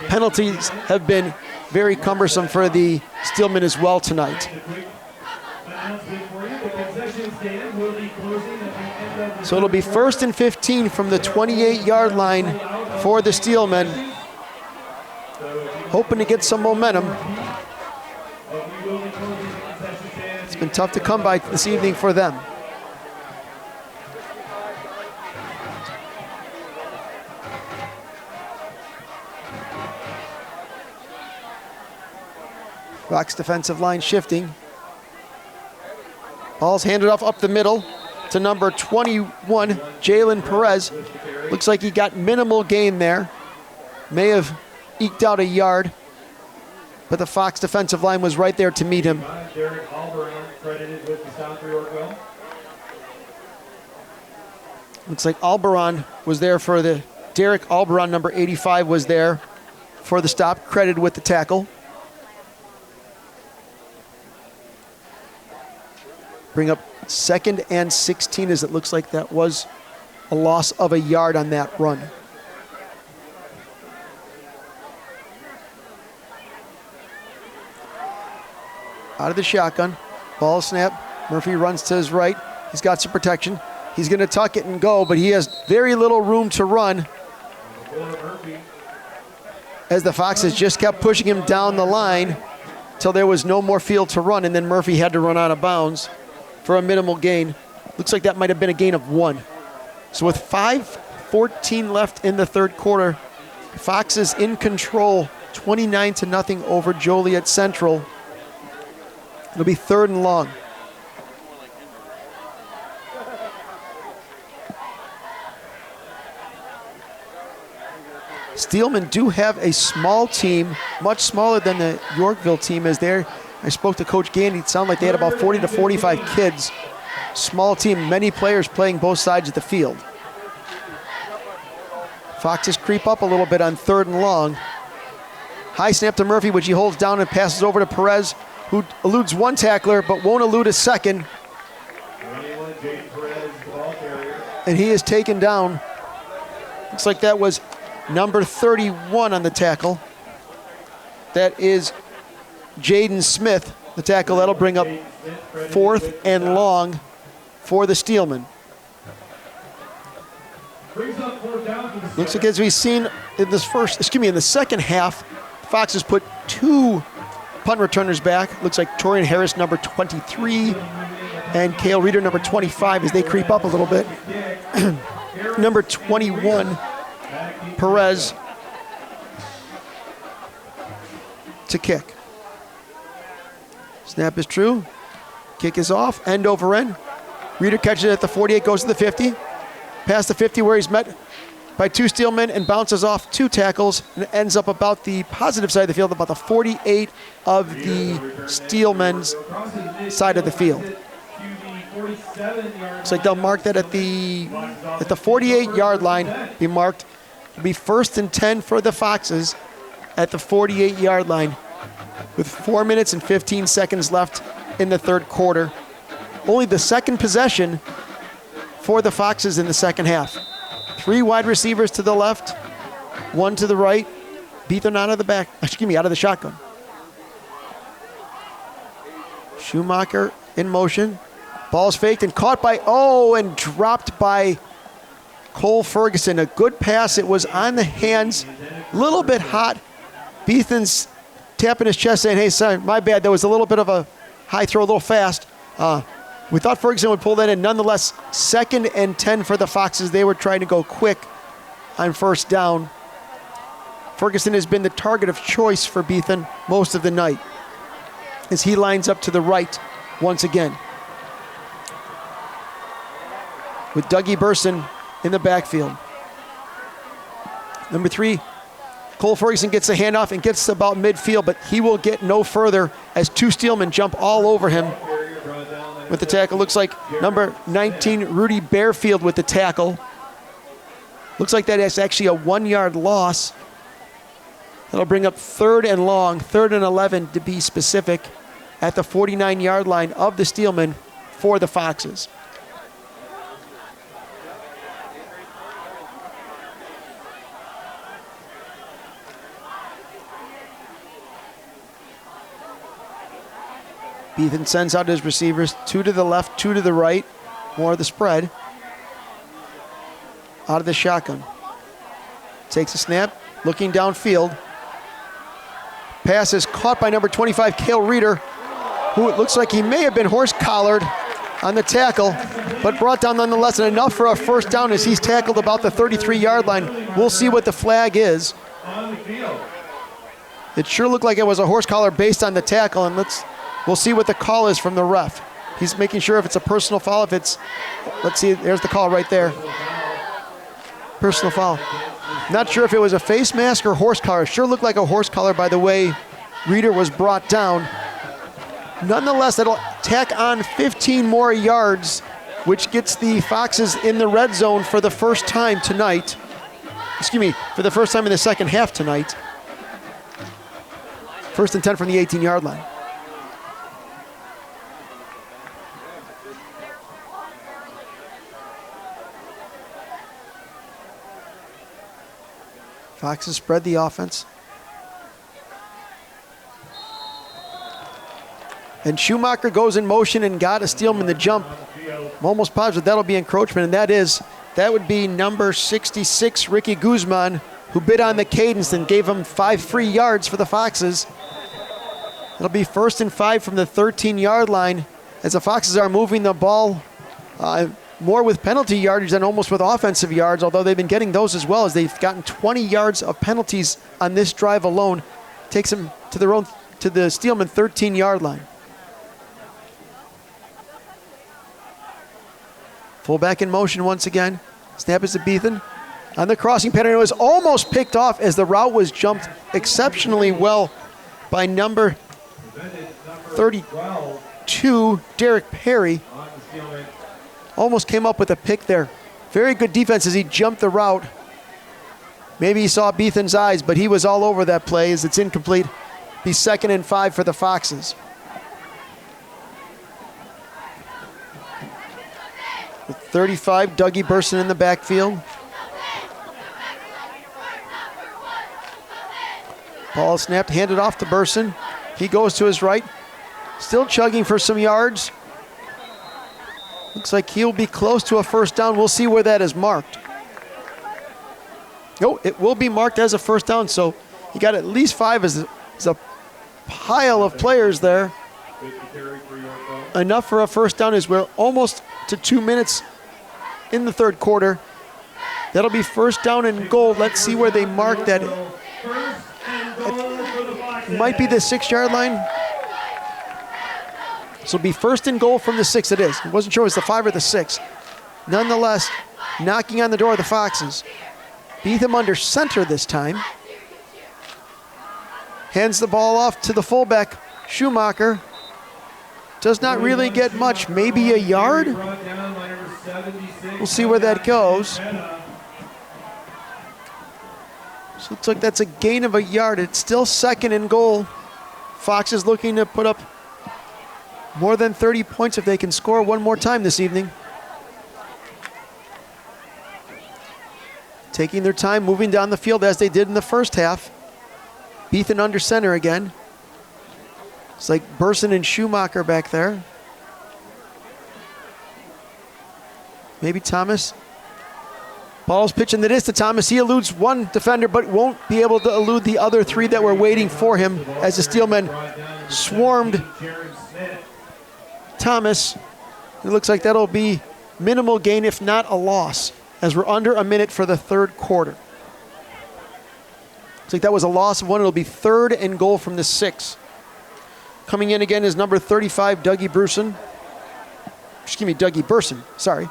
Penalties have been very cumbersome for the Steelmen as well tonight. So it'll be 1st and 15 from the 28-yard line for the Steelmen, hoping to get some momentum. It's been tough to come by this evening for them. Fox defensive line shifting. Ball's handed off up the middle to number 21, Jalen Perez. Looks like he got minimal gain there. May have eked out a yard, but the Fox defensive line was right there to meet him. Looks like Alberon was there for the, Derek Alberon, number 85, was there for the stop, credited with the tackle. Bring up 2nd and 16, as it looks like that was a loss of a yard on that run. out of the shotgun. Ball snap. Murphy runs to his right. He's got some protection. He's going to tuck it and go, but he has very little room to run as the Foxes just kept pushing him down the line till there was no more field to run, and then Murphy had to run out of bounds for a minimal gain. Looks like that might have been a gain of 1. So with 5:14 left in the third quarter, Foxes in control, 29-0 over Joliet Central. It'll be 3rd and long. Steelmen do have a small team, much smaller than the Yorkville team is there. I spoke to Coach Gandy. It sounded like they had about 40 to 45 kids. Small team, many players playing both sides of the field. Foxes creep up a little bit on 3rd and long. High snap to Murphy, which he holds down and passes over to Perez, who eludes one tackler but won't elude a second. And he is taken down. Looks like that was number 31 on the tackle. That is Jaden Smith, the tackle. That'll bring up 4th and long for the Steelmen. Looks like, as we've seen in in the second half, Foxes put 2 punt returners back. Looks like Torian Harris, number 23, and Cale Reeder, number 25, as they creep up a little bit. Number 21, Perez, to kick. Snap is true. Kick is off. End over end. Reeder catches it at the 48, goes to the 50. Past the 50, where he's met by 2 Steelmen and bounces off 2 tackles and ends up about the positive side of the field, about the 48 of the Steelmen's side of the field. Looks like they'll mark that at the 48-yard line. Be marked. It'll be 1st and 10 for the Foxes at the 48-yard line with 4 minutes and 15 seconds left in the third quarter. Only the second possession for the Foxes in the second half. 3 wide receivers to the left, 1 to the right. Beatham out of the shotgun. Schumacher in motion. Ball's faked and caught and dropped by Cole Ferguson. A good pass. It was on the hands, a little bit hot. Beatham's tapping his chest saying, hey, son, my bad. There was a little bit of a high throw, a little fast. We thought Ferguson would pull that in. Nonetheless, 2nd and 10 for the Foxes. They were trying to go quick on 1st down. Ferguson has been the target of choice for Beatham most of the night as he lines up to the right once again, with Dougie Burson in the backfield. Number 3, Cole Ferguson gets the handoff and gets about midfield, but he will get no further as 2 Steelmen jump all over him with the tackle. Looks like number 19, Rudy Bearfield, with the tackle. Looks like that is actually a 1-yard loss. That'll bring up 3rd and long, 3rd and 11 to be specific, at the 49-yard line of the Steelmen for the Foxes. Beatham sends out his receivers, 2 to the left, 2 to the right. More of the spread. Out of the shotgun. Takes a snap, looking downfield. Pass is caught by number 25, Cale Reeder, who it looks like he may have been horse-collared on the tackle, but brought down nonetheless, and enough for a 1st down as he's tackled about the 33-yard line. We'll see what the flag is. It sure looked like it was a horse collar based on the tackle, and we'll see what the call is from the ref. He's making sure if it's a personal foul, let's see, there's the call right there. Personal foul. Not sure if it was a face mask or horse collar. Sure looked like a horse collar by the way Reeder was brought down. Nonetheless, that'll tack on 15 more yards, which gets the Foxes in the red zone for the first time tonight. For the first time in the second half tonight. 1st and 10 from the 18-yard line. Foxes spread the offense. And Schumacher goes in motion and got a Steelman to jump. I'm almost positive that'll be encroachment, and that would be number 66, Ricky Guzman, who bid on the cadence and gave him 5 free yards for the Foxes. It'll be 1st and 5 from the 13-yard line as the Foxes are moving the ball more with penalty yardage than almost with offensive yards, although they've been getting those as well, as they've gotten 20 yards of penalties on this drive alone. Takes them to the Steelman 13-yard line. Fullback in motion once again. Snap is to Beethan. On the crossing pattern, it was almost picked off as the route was jumped exceptionally well by number 32, Derek Perry. Almost came up with a pick there. Very good defense as he jumped the route. Maybe he saw Beethan's eyes, but he was all over that play as it's incomplete. Be 2nd and 5 for the Foxes. With 35, Dougie Burson in the backfield. Ball snapped, handed off to Burson. He goes to his right. Still chugging for some yards. Looks like he'll be close to a first down. We'll see where that is marked. No, it will be marked as a first down, so he got at least 5 as a pile of players there. Enough for a first down as we're almost to 2 minutes in the third quarter. That'll be first down and goal. Let's see where they mark that. It might be the 6-yard line. So it'll be 1st and goal from the 6. It is. I wasn't sure it was the 5 or the 6. Nonetheless, knocking on the door of the Foxes. Beetham under center this time. Hands the ball off to the fullback, Schumacher. Does not really get much, maybe a yard? We'll see where that goes. So looks like that's a gain of a yard. It's still 2nd and goal. Fox is looking to put up more than 30 points if they can score one more time this evening. Taking their time, moving down the field as they did in the first half. Beethan under center again. It's like Burson and Schumacher back there. Maybe Thomas. Ball's pitching that is to Thomas. He eludes one defender, but won't be able to elude the other 3 that were waiting for him as the Steelmen swarmed Thomas. It looks like that'll be minimal gain, if not a loss, as we're under a minute for the third quarter. Looks like that was a loss of 1. It'll be 3rd and goal from the 6. Coming in again is number 35, Dougie Burson. Sorry.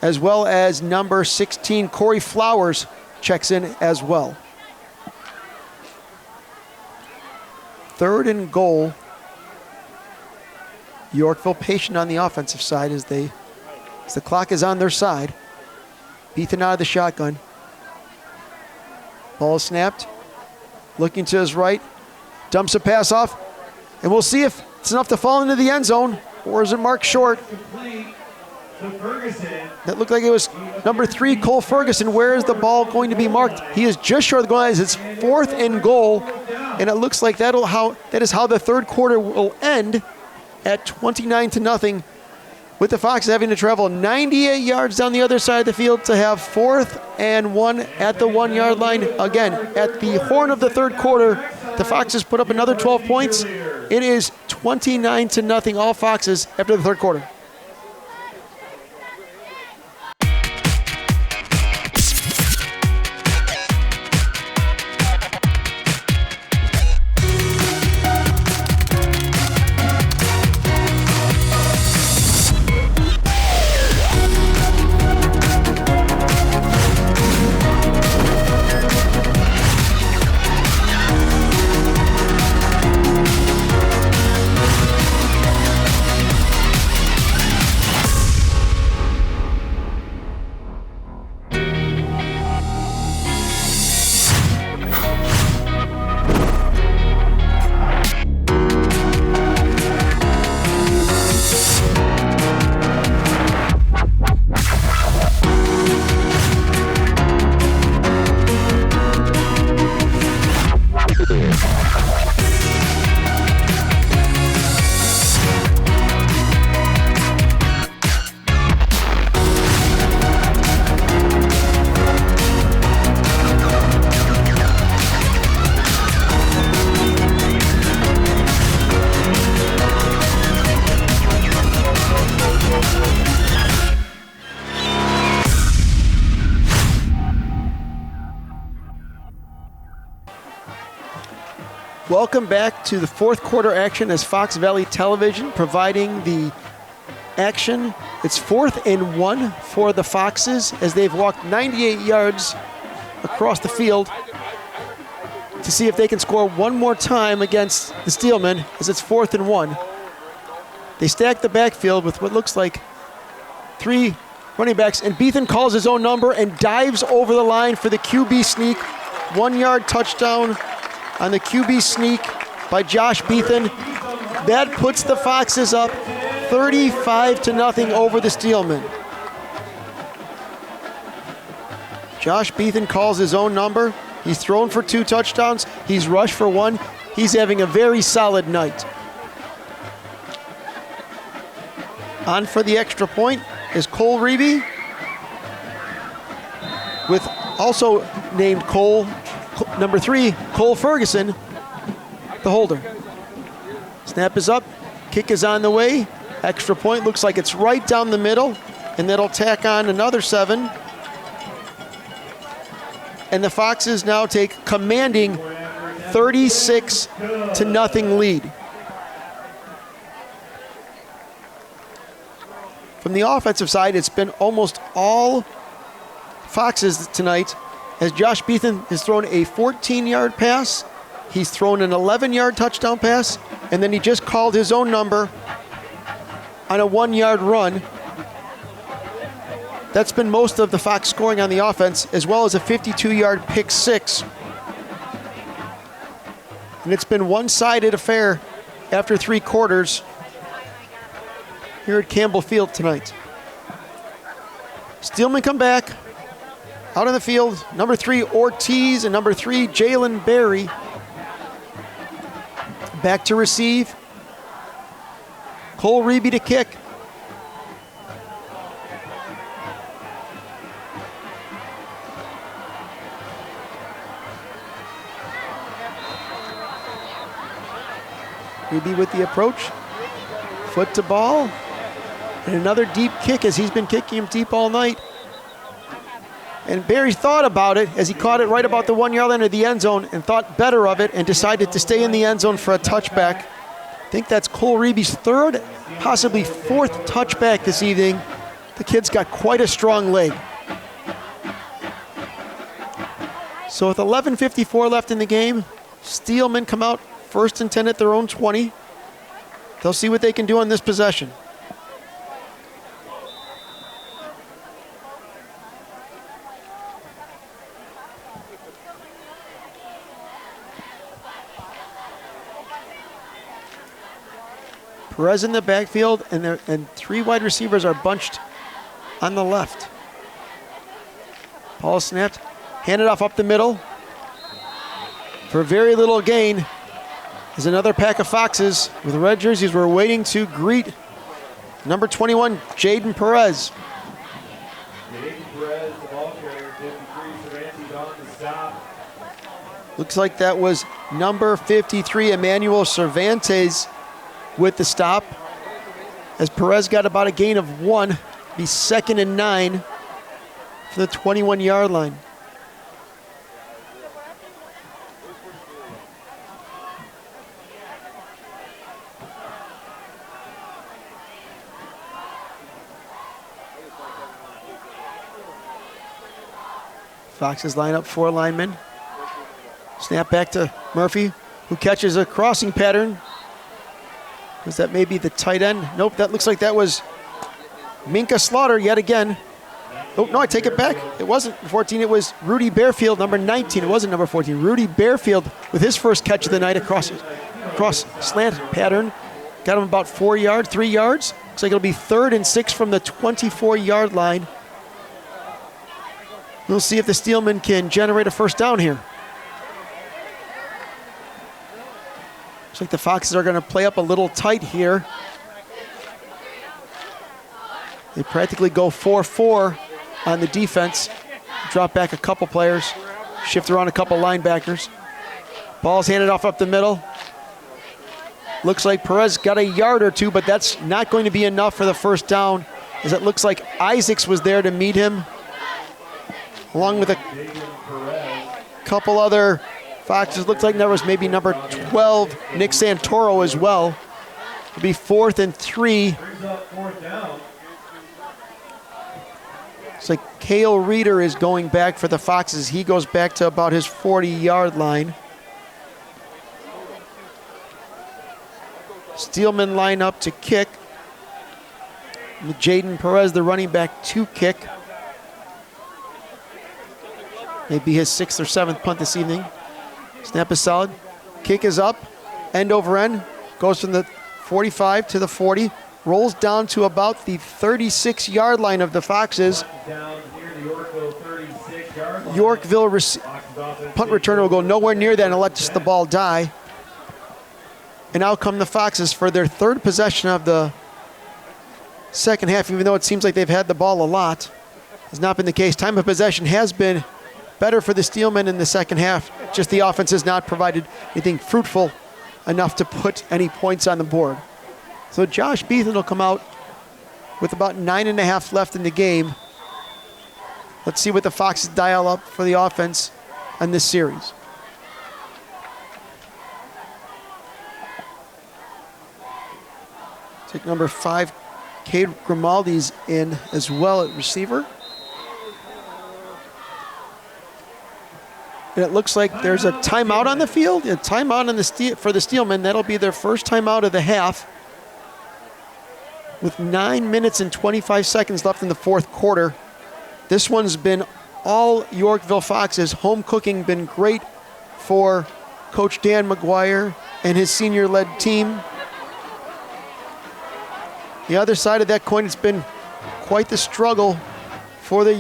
As well as number 16, Corey Flowers checks in as well. 3rd and goal. Yorkville patient on the offensive side as the clock is on their side. Beethan out of the shotgun. Ball is snapped. Looking to his right. Dumps a pass off. And we'll see if it's enough to fall into the end zone, or is it marked short? That looked like it was number 3, Cole Ferguson. Where is the ball going to be marked? He is just short of the goal line. It's 4th and goal, and it looks like that is how the third quarter will end at 29-0, with the Foxes having to travel 98 yards down the other side of the field to have 4th and 1 at the 1-yard line. Again, at the horn of the third quarter, the Foxes put up another 12 points. It is 29-0, all Foxes after the third quarter. Welcome back to the fourth quarter action as Fox Valley Television providing the action. It's 4th and 1 for the Foxes as they've walked 98 yards across the field to see if they can score one more time against the Steelmen as it's 4th and 1. They stack the backfield with what looks like 3 running backs, and Beethan calls his own number and dives over the line for the QB sneak. 1-yard touchdown on the QB sneak by Josh Beethan. That puts the Foxes up 35-0 over the Steelmen. Josh Beethan calls his own number. He's thrown for 2 touchdowns. He's rushed for 1. He's having a very solid night. On for the extra point is Cole Reeby, with also named Cole, number 3, Cole Ferguson, the holder. Snap is up, kick is on the way. Extra point looks like it's right down the middle, and that'll tack on another 7. And the Foxes now take commanding 36-0 lead. From the offensive side, it's been almost all Foxes tonight, as Josh Beethan has thrown a 14-yard pass. He's thrown an 11-yard touchdown pass, and then he just called his own number on a 1-yard run. That's been most of the Fox scoring on the offense, as well as a 52-yard pick 6. And it's been one-sided affair after 3 quarters here at Campbell Field tonight. Steelmen come back out on the field. Number 3, Ortiz, and number 3, Jalen Berry. Back to receive. Cole Reeby to kick. Reeby with the approach. Foot to ball. And another deep kick, as he's been kicking him deep all night. And Barry thought about it as he caught it right about the 1-yard line of the end zone and thought better of it and decided to stay in the end zone for a touchback. I think that's Cole Reeby's 3rd, possibly 4th touchback this evening. The kid's got quite a strong leg. So with 11:54 left in the game, Steelmen come out 1st and 10 at their own 20. They'll see what they can do on this possession. Perez in the backfield, and 3 wide receivers are bunched on the left. Ball snapped, handed off up the middle. For very little gain, is another pack of Foxes with red jerseys. We're waiting to greet number 21, Jaden Perez. Jaden Perez, the ball carrier, 53, Cervantes on the stop. Looks like that was number 53, Emmanuel Cervantes, with the stop, as Perez got about a gain of 1, be 2nd and 9 for the 21-yard line. Foxes line up 4 linemen. Snap back to Murphy, who catches a crossing pattern. Was that maybe the tight end? Nope, that looks like that was Minka Slaughter yet again. Oh, no, I take it back. It wasn't 14, it was Rudy Bearfield, number 19. It wasn't number 14. Rudy Bearfield with his first catch of the night across slant pattern. Got him about 4 yards, 3 yards. Looks like it'll be 3rd and 6 from the 24-yard line. We'll see if the Steelmen can generate a first down here. Looks like the Foxes are going to play up a little tight here. They practically go 4-4 on the defense. Drop back a couple players, shift around a couple linebackers. Ball's handed off up the middle. Looks like Perez got a yard or 2, but that's not going to be enough for the first down, as it looks like Isaacs was there to meet him, along with a couple other Foxes looked like there was maybe number 12, Nick Santoro as well. It'll be 4th and 3. Brings up 4th down. It's like Cale Reeder is going back for the Foxes. He goes back to about his 40-yard line. Steelman line up to kick. Jaden Perez, the running back, to kick. Maybe his 6th or 7th punt this evening. Snap is solid. Kick is up. End over end. Goes from the 45 to the 40. Rolls down to about the 36-yard line of the Foxes. Down near the Yorkville 36-yard line. Yorkville punt returner will go nowhere near that and let just the ball die. And out come the Foxes for their 3rd possession of the second half, even though it seems like they've had the ball a lot. Has not been the case. Time of possession has been better for the Steelmen in the second half. Just the offense has not provided anything fruitful enough to put any points on the board. So Josh Beethan will come out with about 9.5 left in the game. Let's see what the Foxes dial up for the offense in this series. Take number 5, Cade Grimaldi's in as well at receiver. And it looks like there's a timeout on the field. A timeout on for the Steelmen. That'll be their first timeout of the half. With 9 minutes and 25 seconds left in the 4th quarter. This one's been all Yorkville Foxes. Home cooking been great for Coach Dan McGuire and his senior-led team. The other side of that coin, it's been quite the struggle for the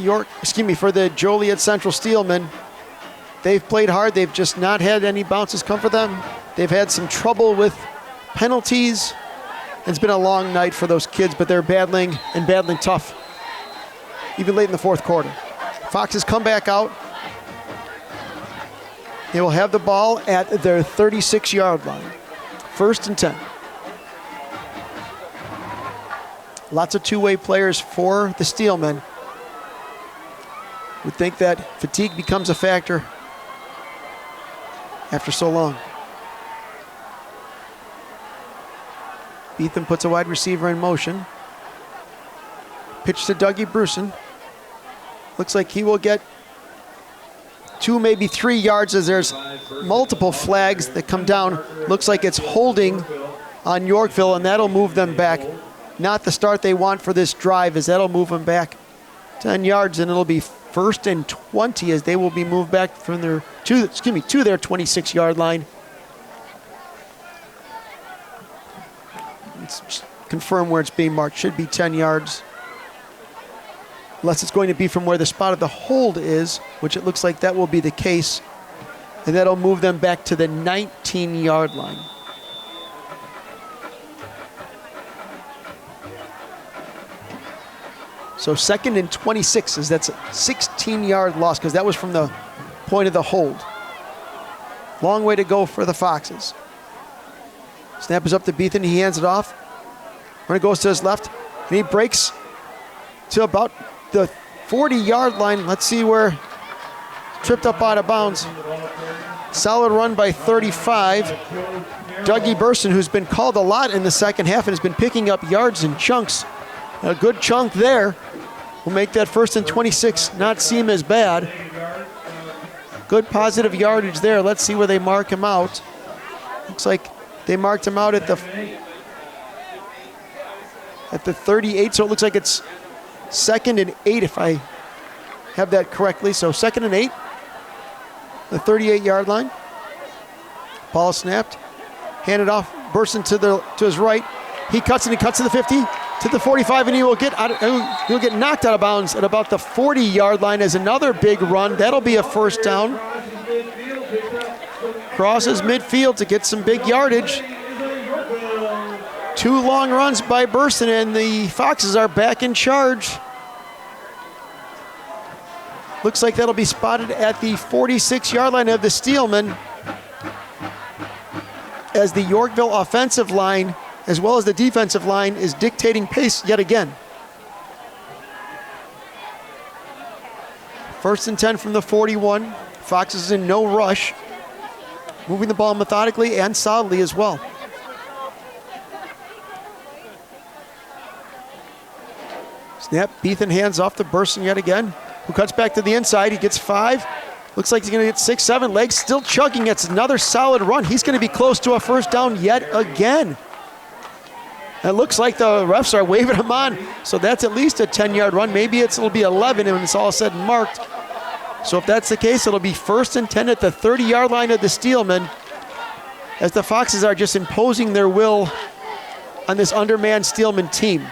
Joliet Central Steelmen. They've played hard. They've just not had any bounces come for them. They've had some trouble with penalties. It's been a long night for those kids, but they're battling tough, even late in the 4th quarter. Foxes come back out. They will have the ball at their 36-yard line. 1st and 10. Lots of two-way players for the Steelmen. Would think that fatigue becomes a factor after so long. Beetham puts a wide receiver in motion. Pitch to Dougie Bruson. Looks like he will get 2, maybe 3 yards as there's multiple flags that come down. Looks like it's holding on Yorkville, and that'll move them back. Not the start they want for this drive, as that'll move them back 10 yards, and it'll be 1st and 20 as they will be moved back from their to their 26-yard line. Let's confirm where it's being marked. Should be 10 yards. Unless it's going to be from where the spot of the hold is, which it looks like that will be the case. And that'll move them back to the 19-yard line. So 2nd and 26, as that's a 16-yard loss, because that was from the point of the hold. Long way to go for the Foxes. Snap is up to Beethan. He hands it off. When it goes to his left, and he breaks to about the 40-yard line. Let's see where tripped up out of bounds. Solid run by 35. Dougie Burson, who's been called a lot in the second half and has been picking up yards in chunks. A good chunk there will make that 1st and 26 not seem as bad. Good positive yardage there. Let's see where they mark him out. Looks like they marked him out at the 38, so it looks like it's 2nd and 8 if I have that correctly. So 2nd and 8, the 38-yard line. Ball snapped, handed off. Burson to his right. He cuts and he cuts to the 50, to the 45, and he'll get knocked out of bounds at about the 40-yard line as another big run. That'll be a 1st down. Crosses midfield to get some big yardage. 2 long runs by Burson, and the Foxes are back in charge. Looks like that'll be spotted at the 46-yard line of the Steelmen, as the Yorkville offensive line, as well as the defensive line, is dictating pace yet again. 1st and 10 from the 41. Foxes in no rush. moving the ball methodically and solidly as well. Snap, Beethan hands off to Burson yet again, who cuts back to the inside. He gets 5. Looks like he's going to get 6, 7. Legs still chugging. It's another solid run. He's going to be close to a first down yet again. It looks like the refs are waving him on, so that's at least a 10-yard run. Maybe it'll be 11 when it's all said and marked. So if that's the case, it'll be 1st and 10 at the 30-yard line of the Steelmen, as the Foxes are just imposing their will on this undermanned Steelman team.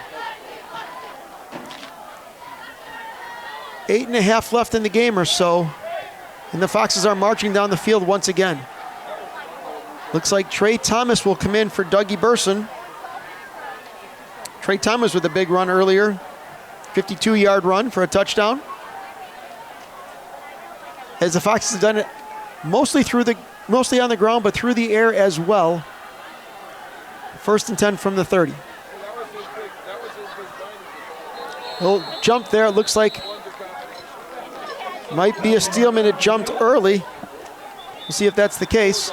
8.5 left in the game or so, and the Foxes are marching down the field once again. Looks like Trey Thomas will come in for Dougie Burson. Trey Thomas with a big run earlier, 52-yard run for a touchdown. As the Foxes have done it mostly on the ground, but through the air as well. 1st and 10 from the 30. Little jump there. It looks like might be a Steelman. It jumped early. We'll see if that's the case.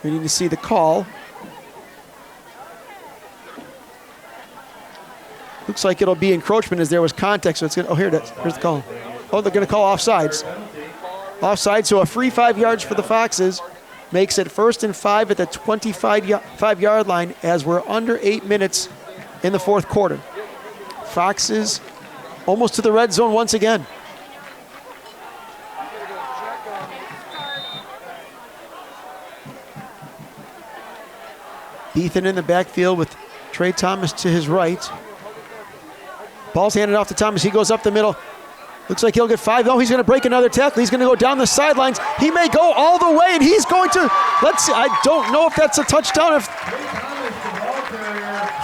We need to see the call. Looks like it'll be encroachment as there was contact. So it's going. Oh, here it is. Here's the call. Oh, they're going to call offsides. Offside. So a free 5 yards for the Foxes makes it 1st and 5 at the 25-yard line as we're under 8 minutes in the 4th quarter. Foxes almost to the red zone once again. Beethan in the backfield with Trey Thomas to his right. Ball's handed off to Thomas. He goes up the middle. Looks like he'll get 5. No, he's going to break another tackle. He's going to go down the sidelines. He may go all the way, and he's going to, let's see, I don't know if that's a touchdown.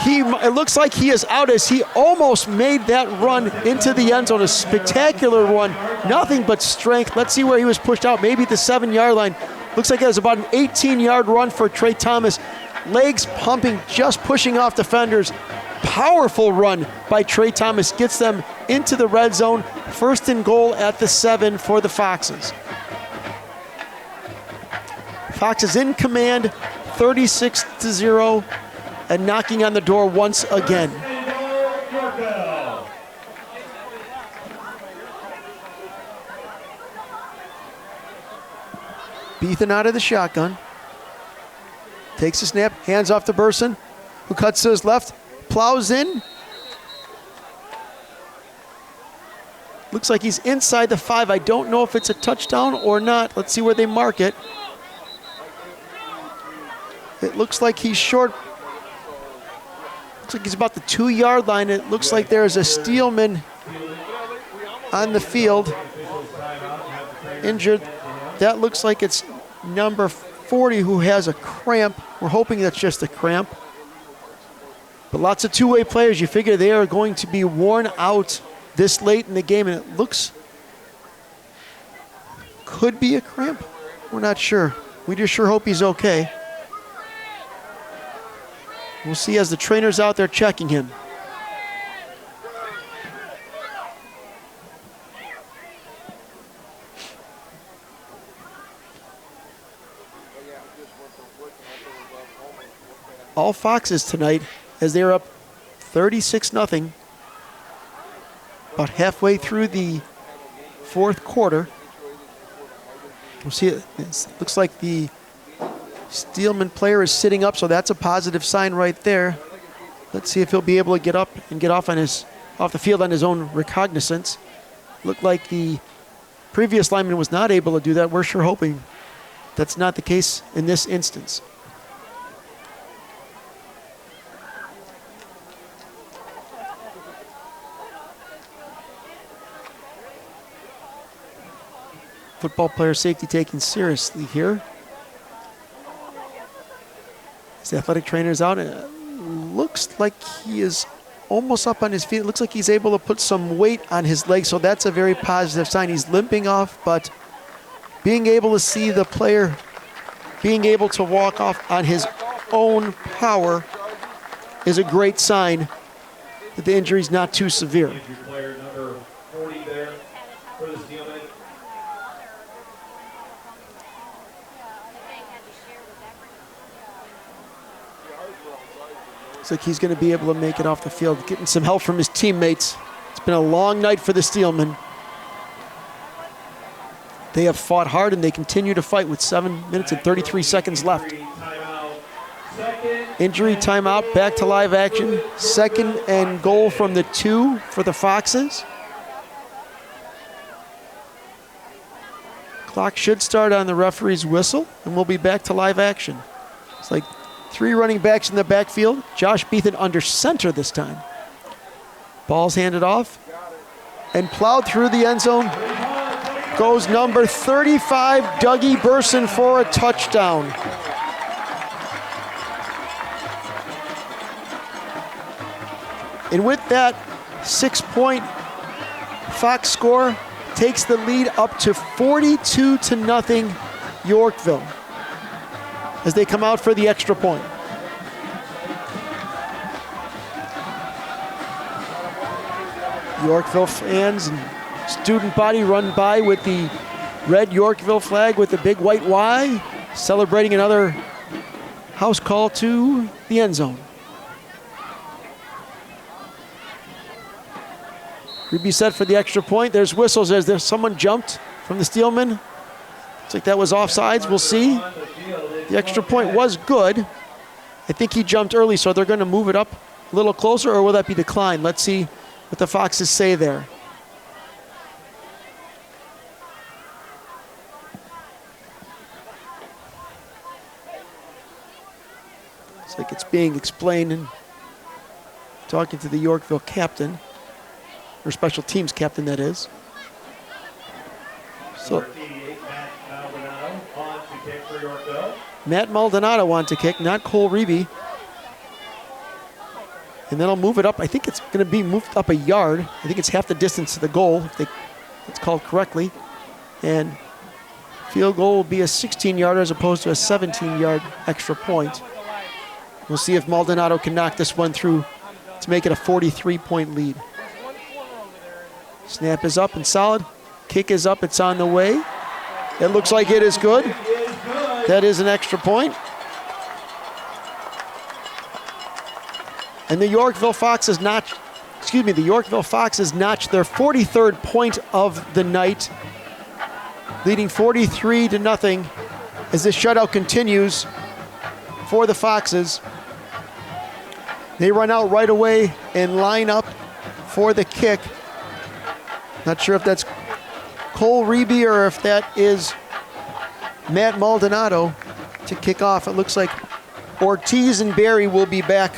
It looks like he is out as he almost made that run into the end zone. A spectacular one. Nothing but strength. Let's see where he was pushed out. Maybe the 7-yard line. Looks like it was about an 18-yard run for Trey Thomas. Legs pumping, just pushing off defenders. Powerful run by Trey Thomas. Gets them into the red zone. 1st and goal at the 7 for the Foxes. Foxes in command, 36-0, and knocking on the door once again. Beethan out of the shotgun. Takes a snap, hands off to Burson, who cuts to his left, plows in. Looks like he's inside the 5. I don't know if it's a touchdown or not. Let's see where they mark it. It looks like he's short. Looks like he's about the 2-yard line. It looks like there's a Steelman on the field, injured. That looks like it's number 40 who has a cramp. We're hoping that's just a cramp. But lots of two-way players. You figure they are going to be worn out this late in the game, and it looks, could be a cramp. We're not sure. We just sure hope he's okay. We'll see as the trainer's out there checking him. All Foxes tonight as they're up 36-0. About halfway through the 4th quarter. We'll see it. Looks like the Steelman player is sitting up, so that's a positive sign right there. Let's see if he'll be able to get up and get off the field on his own recognizance. Looked like the previous lineman was not able to do that. We're sure hoping that's not the case in this instance. Football player safety taken seriously here. His athletic trainer's out. It looks like he is almost up on his feet. It looks like he's able to put some weight on his legs, so that's a very positive sign. He's limping off, but being able to see the player being able to walk off on his own power is a great sign that the injury's not too severe. Injured player number 40 there for the Steelmen. Looks like he's going to be able to make it off the field, getting some help from his teammates. It's been a long night for the Steelmen. They have fought hard and they continue to fight with 7 minutes and 33 seconds left. Injury timeout, back to live action. 2nd and goal from the 2 for the Foxes. Clock should start on the referee's whistle, and we'll be back to live action. It's like 3 running backs in the backfield. Josh Beathan under center this time. Ball's handed off and plowed through the end zone. Goes number 35, Dougie Burson, for a touchdown. And with that 6-point Fox score, takes the lead up to 42-0 Yorkville as they come out for the extra point. Yorkville fans and student body run by with the red Yorkville flag with the big white Y, celebrating another house call to the end zone. We'd be set for the extra point. There's whistles as there's someone jumped from the Steelmen. Looks like that was offsides. We'll see. The extra point was good. I think he jumped early, so they're going to move it up a little closer, or will that be declined? Let's see what the Foxes say there. Looks like it's being explained and talking to the Yorkville captain. Or special teams captain, that is. So Matt Maldonado on to kick, not Cole Reeby. And then I'll move it up. I think it's going to be moved up a yard. I think it's half the distance to the goal, if it's called correctly. And field goal will be a 16-yarder as opposed to a 17-yard extra point. We'll see if Maldonado can knock this one through to make it a 43-point lead. Snap is up and solid. Kick is up, it's on the way. It looks like it is good. That is an extra point. And the Yorkville Foxes notched their 43rd point of the night, leading 43-0 as this shutout continues for the Foxes. They run out right away and line up for the kick. Not sure if that's Cole Reeby or if that is Matt Maldonado to kick off. It looks like Ortiz and Barry will be back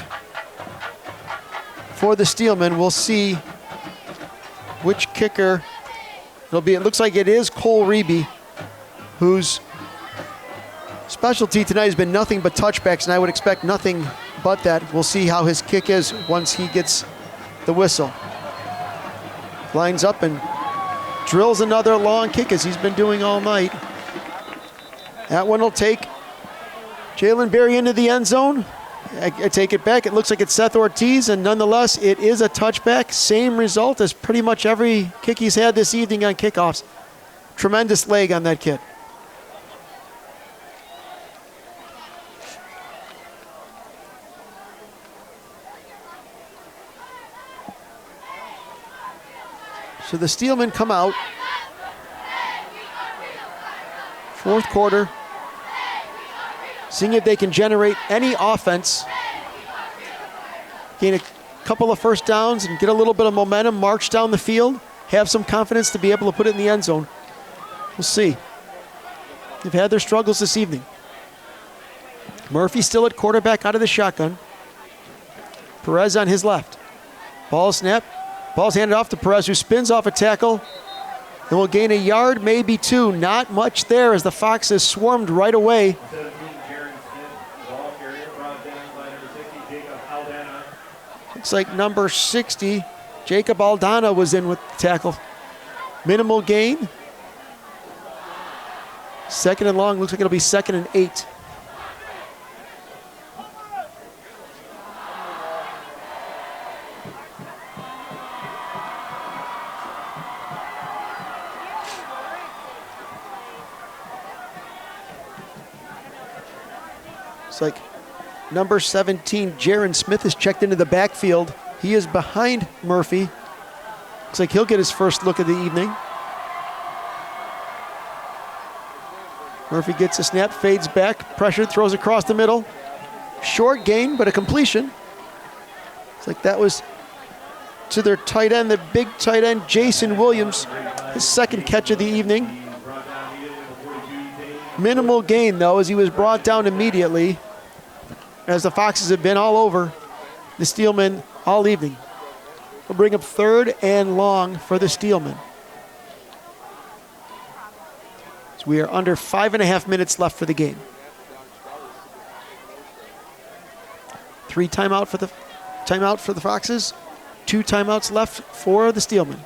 for the Steelmen. We'll see which kicker it'll be. It looks like it is Cole Reeby, whose specialty tonight has been nothing but touchbacks, and I would expect nothing but that. We'll see how his kick is once he gets the whistle. Lines up and drills another long kick as he's been doing all night. That one will take Jalen Berry into the end zone. I take it back. It looks like it's Seth Ortiz, and nonetheless, it is a touchback. Same result as pretty much every kick he's had this evening on kickoffs. Tremendous leg on that kid. So the Steelmen come out. Fourth quarter. Seeing if they can generate any offense. Gain a couple of first downs and get a little bit of momentum. March down the field. Have some confidence to be able to put it in the end zone. We'll see. They've had their struggles this evening. Murphy still at quarterback out of the shotgun. Perez on his left. Ball snap. Ball's handed off to Perez, who spins off a tackle and will gain a yard, maybe 2. Not much there as the Foxes swarmed right away. Looks like number 60, Jacob Aldana, was in with the tackle. Minimal gain. 2nd and long, looks like it'll be 2nd and 8. It's like number 17, Jaron Smith, is checked into the backfield. He is behind Murphy. Looks like he'll get his first look of the evening. Murphy gets a snap, fades back, pressured, throws across the middle. Short gain, but a completion. It's like that was to their tight end, the big tight end, Jason Williams, his second catch of the evening. Minimal gain, though, as he was brought down immediately, as the Foxes have been all over the Steelmen all evening. We'll bring up 3rd and long for the Steelmen. So we are under 5.5 minutes left for the game. 3 timeout for the Foxes. 2 timeouts left for the Steelmen.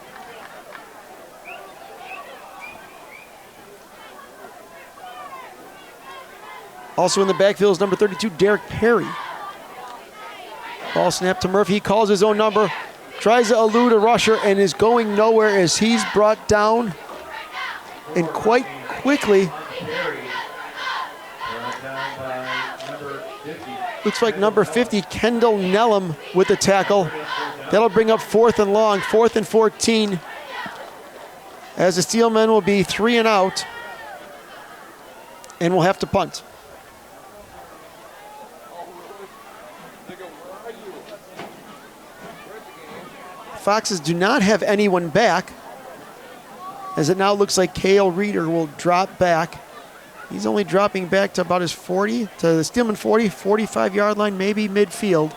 Also in the backfield is number 32, Derek Perry. Ball snap to Murphy. He calls his own number, tries to elude a rusher, and is going nowhere as he's brought down. And quite quickly, looks like number 50, Kendall Nellum, with the tackle. That'll bring up 4th and long, 4th and 14, as the Steelmen will be 3 and out and will have to punt. Foxes do not have anyone back, as it now looks like Cale Reeder will drop back. He's only dropping back to about his 40, to the Steelman 40, 45-yard line, maybe midfield.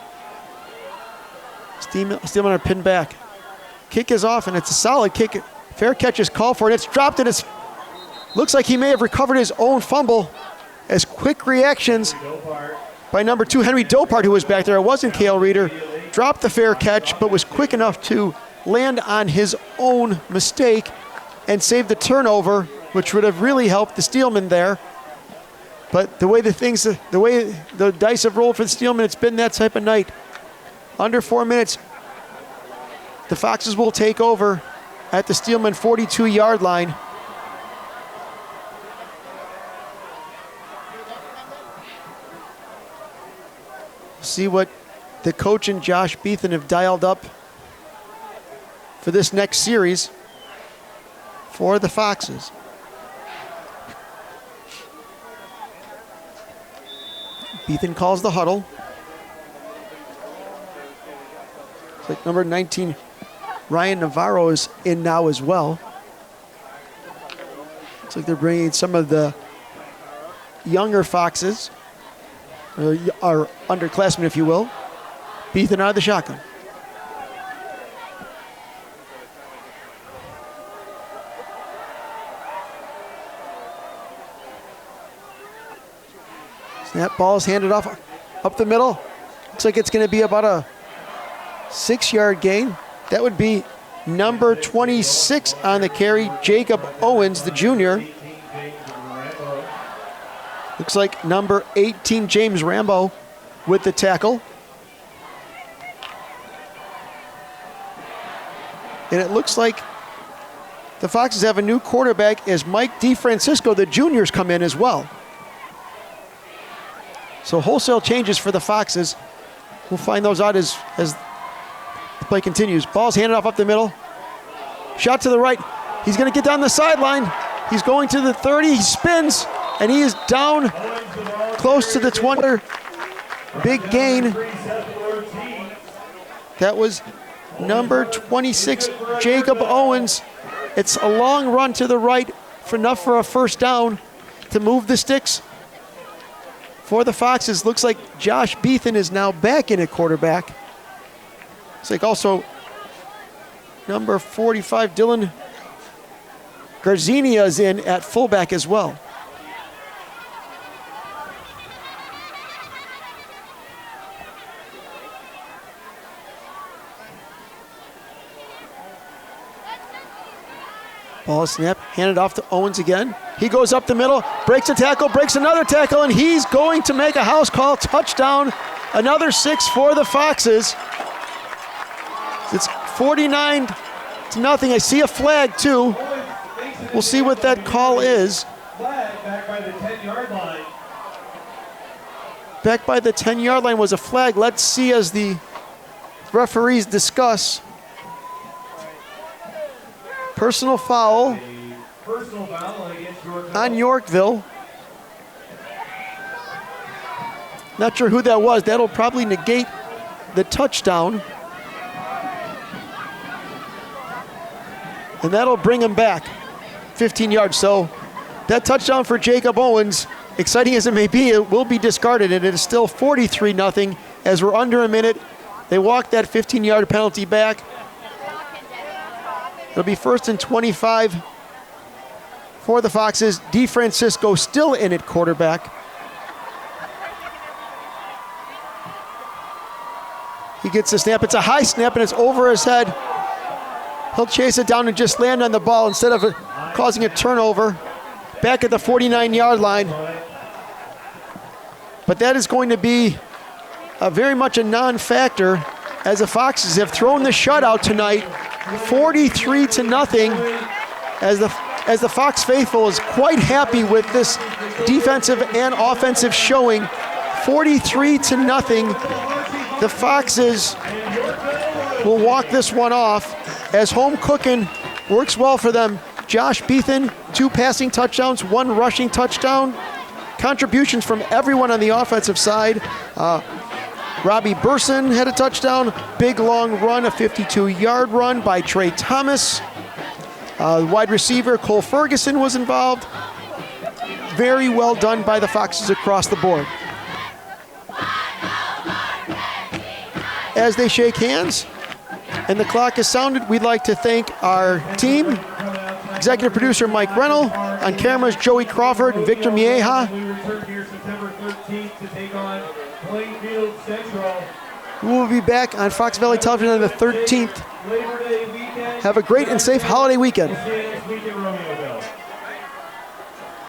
Steelman are pinned back. Kick is off, and it's a solid kick. Fair catch is called for, and it's dropped, and it looks like he may have recovered his own fumble, as quick reactions by number 2, Henry Dopart, who was back there. It wasn't Cale Reeder. Dropped the fair catch, but was quick enough to land on his own mistake and save the turnover, which would have really helped the Steelmen there. But the way the dice have rolled for the Steelmen, it's been that type of night. Under 4 minutes, the Foxes will take over at the Steelman 42-yard line. See what the coach and Josh Beathan have dialed up for this next series for the Foxes. Beathan calls the huddle. It's like number 19, Ryan Navarro, is in now as well. Looks like they're bringing some of the younger Foxes, or underclassmen, if you will. Beathan out of the shotgun. Snap, ball is handed off up the middle. Looks like it's going to be about a 6-yard gain. That would be number 26 on the carry, Jacob Owens, the junior. Looks like number 18, James Rambo, with the tackle. And it looks like the Foxes have a new quarterback as Mike DeFrancisco, the juniors, come in as well. So wholesale changes for the Foxes. We'll find those out as the play continues. Ball's handed off up the middle. Shot to the right. He's going to get down the sideline. He's going to the 30. He spins, and he is down close to the 20. Big gain. That was number 26, Jacob Owens. It's a long run to the right, enough for a first down to move the sticks for the Foxes. Looks like Josh Beathan is now back in at quarterback. It's like also number 45, Dylan Garzinia, is in at fullback as well. Ball snap, handed off to Owens again. He goes up the middle, breaks a tackle, breaks another tackle, and he's going to make a house call. Touchdown, another 6 for the Foxes. It's 49-0. I see a flag too. We'll see what that call is. Flag back by the 10-yard line. back by the 10-yard line was a flag. Let's see as the referees discuss. Personal foul on Yorkville. Not sure who that was. That'll probably negate the touchdown. And that'll bring him back 15 yards. So that touchdown for Jacob Owens, exciting as it may be, it will be discarded, and it is still 43-0 as we're under a minute. They walk that 15-yard penalty back. It'll be 1st and 25 for the Foxes. DeFrancisco still in at quarterback. He gets the snap. It's a high snap, and it's over his head. He'll chase it down and just land on the ball instead of causing a turnover. Back at the 49-yard line. But that is going to be very much a non-factor as the Foxes have thrown the shutout tonight, 43-0, as the Fox faithful is quite happy with this defensive and offensive showing. 43-0. The Foxes will walk this one off as home cooking works well for them. Josh Beethan, 2 passing touchdowns, 1 rushing touchdown. Contributions from everyone on the offensive side. Robbie Burson had a touchdown. Big long run, a 52-yard run by Trey Thomas. Wide receiver Cole Ferguson was involved. Very well done by the Foxes across the board. As they shake hands and the clock is sounded, we'd like to thank our team. Executive producer Mike Rennell, on cameras Joey Crawford and Victor Mieja. We return here September 13th to take on Plainfield Central. We will be back on Fox Valley Television on the 13th. Have a great and safe holiday weekend.